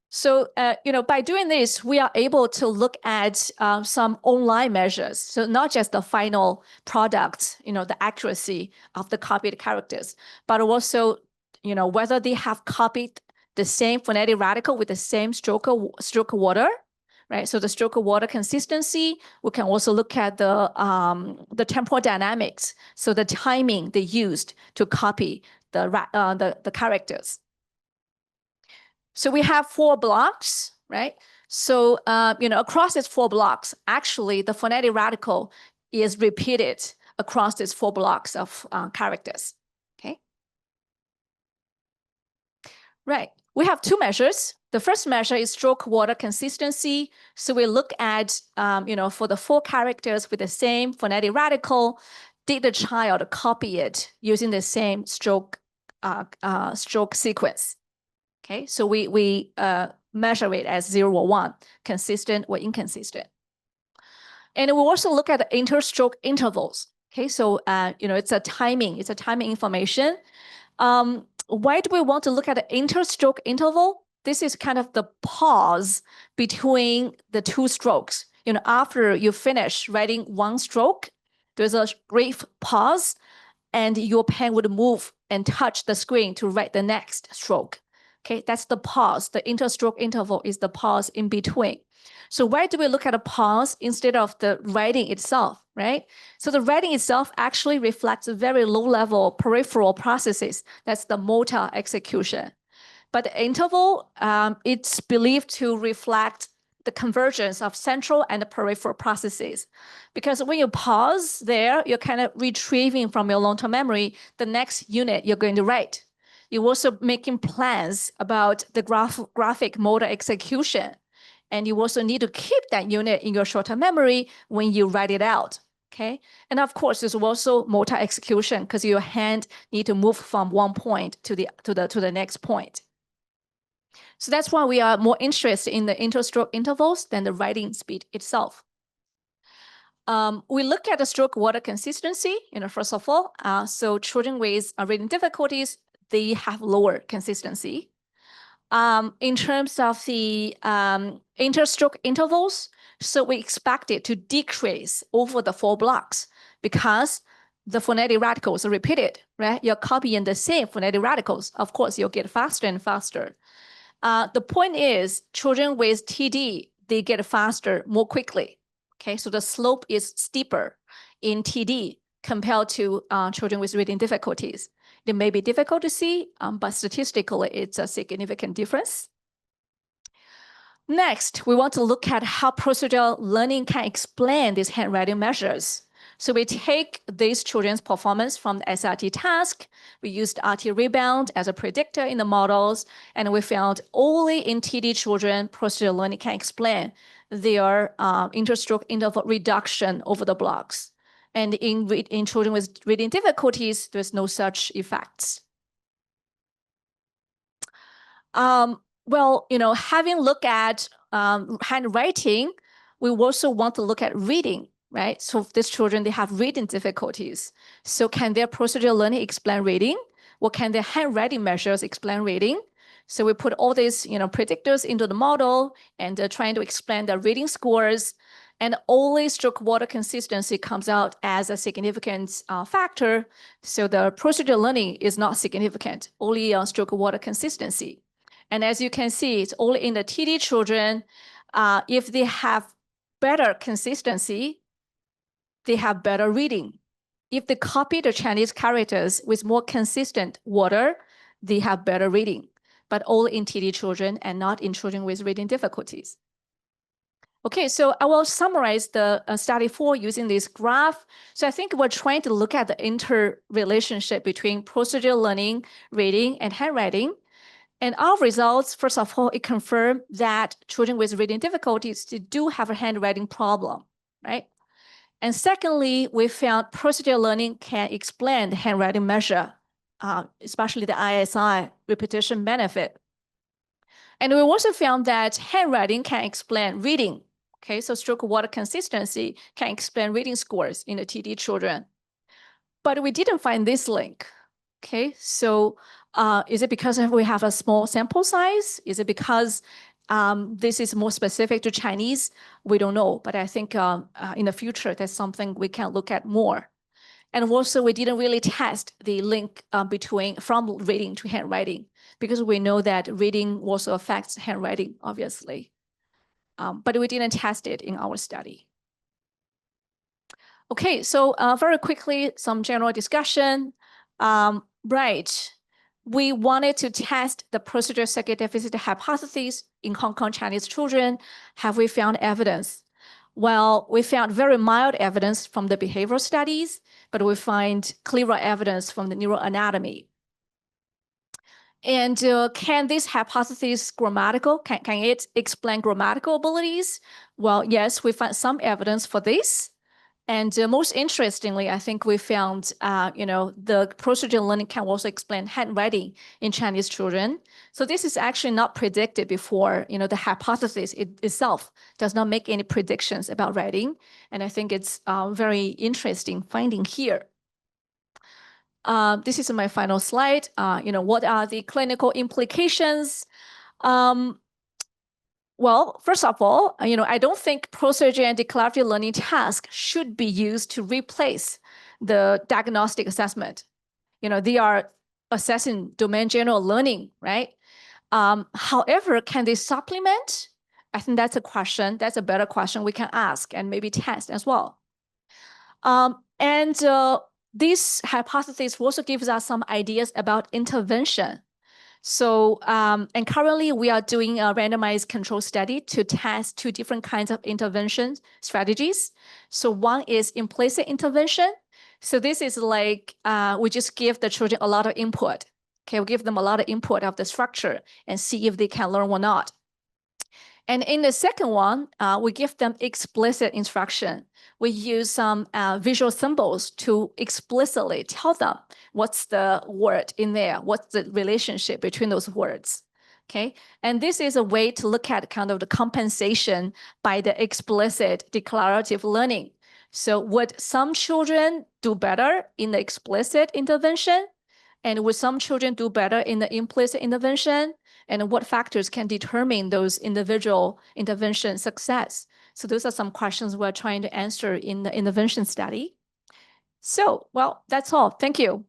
So, by doing this, we are able to look at some online measures. So not just the final product, the accuracy of the copied characters, but also, whether they have copied the same phonetic radical with the same stroke water, right? So the stroke water consistency, we can also look at the temporal dynamics. So the timing they used to copy the characters. So we have 4 blocks, right? So, across these 4 blocks, actually the phonetic radical is repeated across these 4 blocks of characters, okay? Right, we have 2 measures. The first measure is stroke water consistency. So we look at, for the 4 characters with the same phonetic radical, did the child copy it using the same stroke sequence? Okay, so we measure it as 0 or 1, consistent or inconsistent. And we also look at the interstroke intervals. Okay, so it's a timing information. Why do we want to look at the interstroke interval? This is kind of the pause between the 2 strokes. After you finish writing 1 stroke, there's a brief pause, and your pen would move and touch the screen to write the next stroke. Okay, that's the pause. The interstroke interval is the pause in between. So why do we look at a pause instead of the writing itself, right? So the writing itself actually reflects very low-level peripheral processes. That's the motor execution. But the interval, it's believed to reflect the convergence of central and peripheral processes. Because when you pause there, you're kind of retrieving from your long-term memory the next unit you're going to write. You're also making plans about the graphic motor execution. And you also need to keep that unit in your short-term memory when you write it out, okay? And of course, there's also motor execution because your hand need to move from one point to the next point. So that's why we are more interested in the interstroke intervals than the writing speed itself. We look at the stroke water consistency, first of all. So children with reading difficulties, they have lower consistency. In terms of the interstroke intervals, so we expect it to decrease over the 4 blocks because the phonetic radicals are repeated, right? You're copying the same phonetic radicals. Of course, you'll get faster and faster. The point is, children with TD, they get faster more quickly. Okay, so the slope is steeper in TD compared to children with reading difficulties. It may be difficult to see, but statistically, it's a significant difference. Next, we want to look at how procedural learning can explain these handwriting measures. So we take these children's performance from the SRT task. We used RIBiLT as a predictor in the models, and we found only in TD children, procedural learning can explain their interstroke interval reduction over the blocks. And in children with reading difficulties, there's no such effects. Well, having looked at handwriting, we also want to look at reading, right? So these children, they have reading difficulties. So can their procedural learning explain reading? Or can their handwriting measures explain reading? So we put all these, predictors into the model and trying to explain the reading scores. And only stroke water consistency comes out as a significant factor. So the procedural learning is not significant, only stroke water consistency. And as you can see, it's only in the TD children, if they have better consistency, they have better reading. If they copy the Chinese characters with more consistent water, they have better reading, but only in TD children and not in children with reading difficulties. Okay, so I will summarize the study 4 using this graph. So I think we're trying to look at the interrelationship between procedural learning, reading, and handwriting. And our results, first of all, it confirmed that children with reading difficulties do have a handwriting problem, right? And secondly, we found procedural learning can explain the handwriting measure, especially the ISI repetition benefit. And we also found that handwriting can explain reading. Okay, so stroke water consistency can explain reading scores in the TD children. But we didn't find this link. Okay, so is it because we have a small sample size? Is it because this is more specific to Chinese? We don't know, but I think in the future, that's something we can look at more. And also, we didn't really test the link from reading to handwriting, because we know that reading also affects handwriting, obviously. But we didn't test it in our study. Okay, so very quickly, some general discussion. Right, we wanted to test the procedural circuit deficit hypothesis in Hong Kong Chinese children. Have we found evidence? Well, we found very mild evidence from the behavioral studies, but we find clearer evidence from the neuroanatomy. And can this hypothesis grammatical? Can it explain grammatical abilities? Well, yes, we found some evidence for this. And most interestingly, I think we found, the procedural learning can also explain handwriting in Chinese children. So this is actually not predicted before. The hypothesis itself does not make any predictions about writing. And I think it's a very interesting finding here. This is my final slide. What are the clinical implications? Well, first of all, I don't think procedural and declarative learning tasks should be used to replace the diagnostic assessment. They are assessing domain general learning, right? However, can they supplement? I think that's a question. That's a better question we can ask and maybe test as well. This hypothesis also gives us some ideas about intervention. So, and currently we are doing a randomized control study to test 2 different kinds of intervention strategies. So one is implicit intervention. So this is like, we just give the children a lot of input. Okay, we give them a lot of input of the structure and see if they can learn or not. And in the second one, we give them explicit instruction. We use some visual symbols to explicitly tell them what's the word in there, what's the relationship between those words. Okay, and this is a way to look at kind of the compensation by the explicit declarative learning. So would some children do better in the explicit intervention? And would some children do better in the implicit intervention? And what factors can determine those individual intervention success? So those are some questions we're trying to answer in the intervention study. So, well, that's all. Thank you.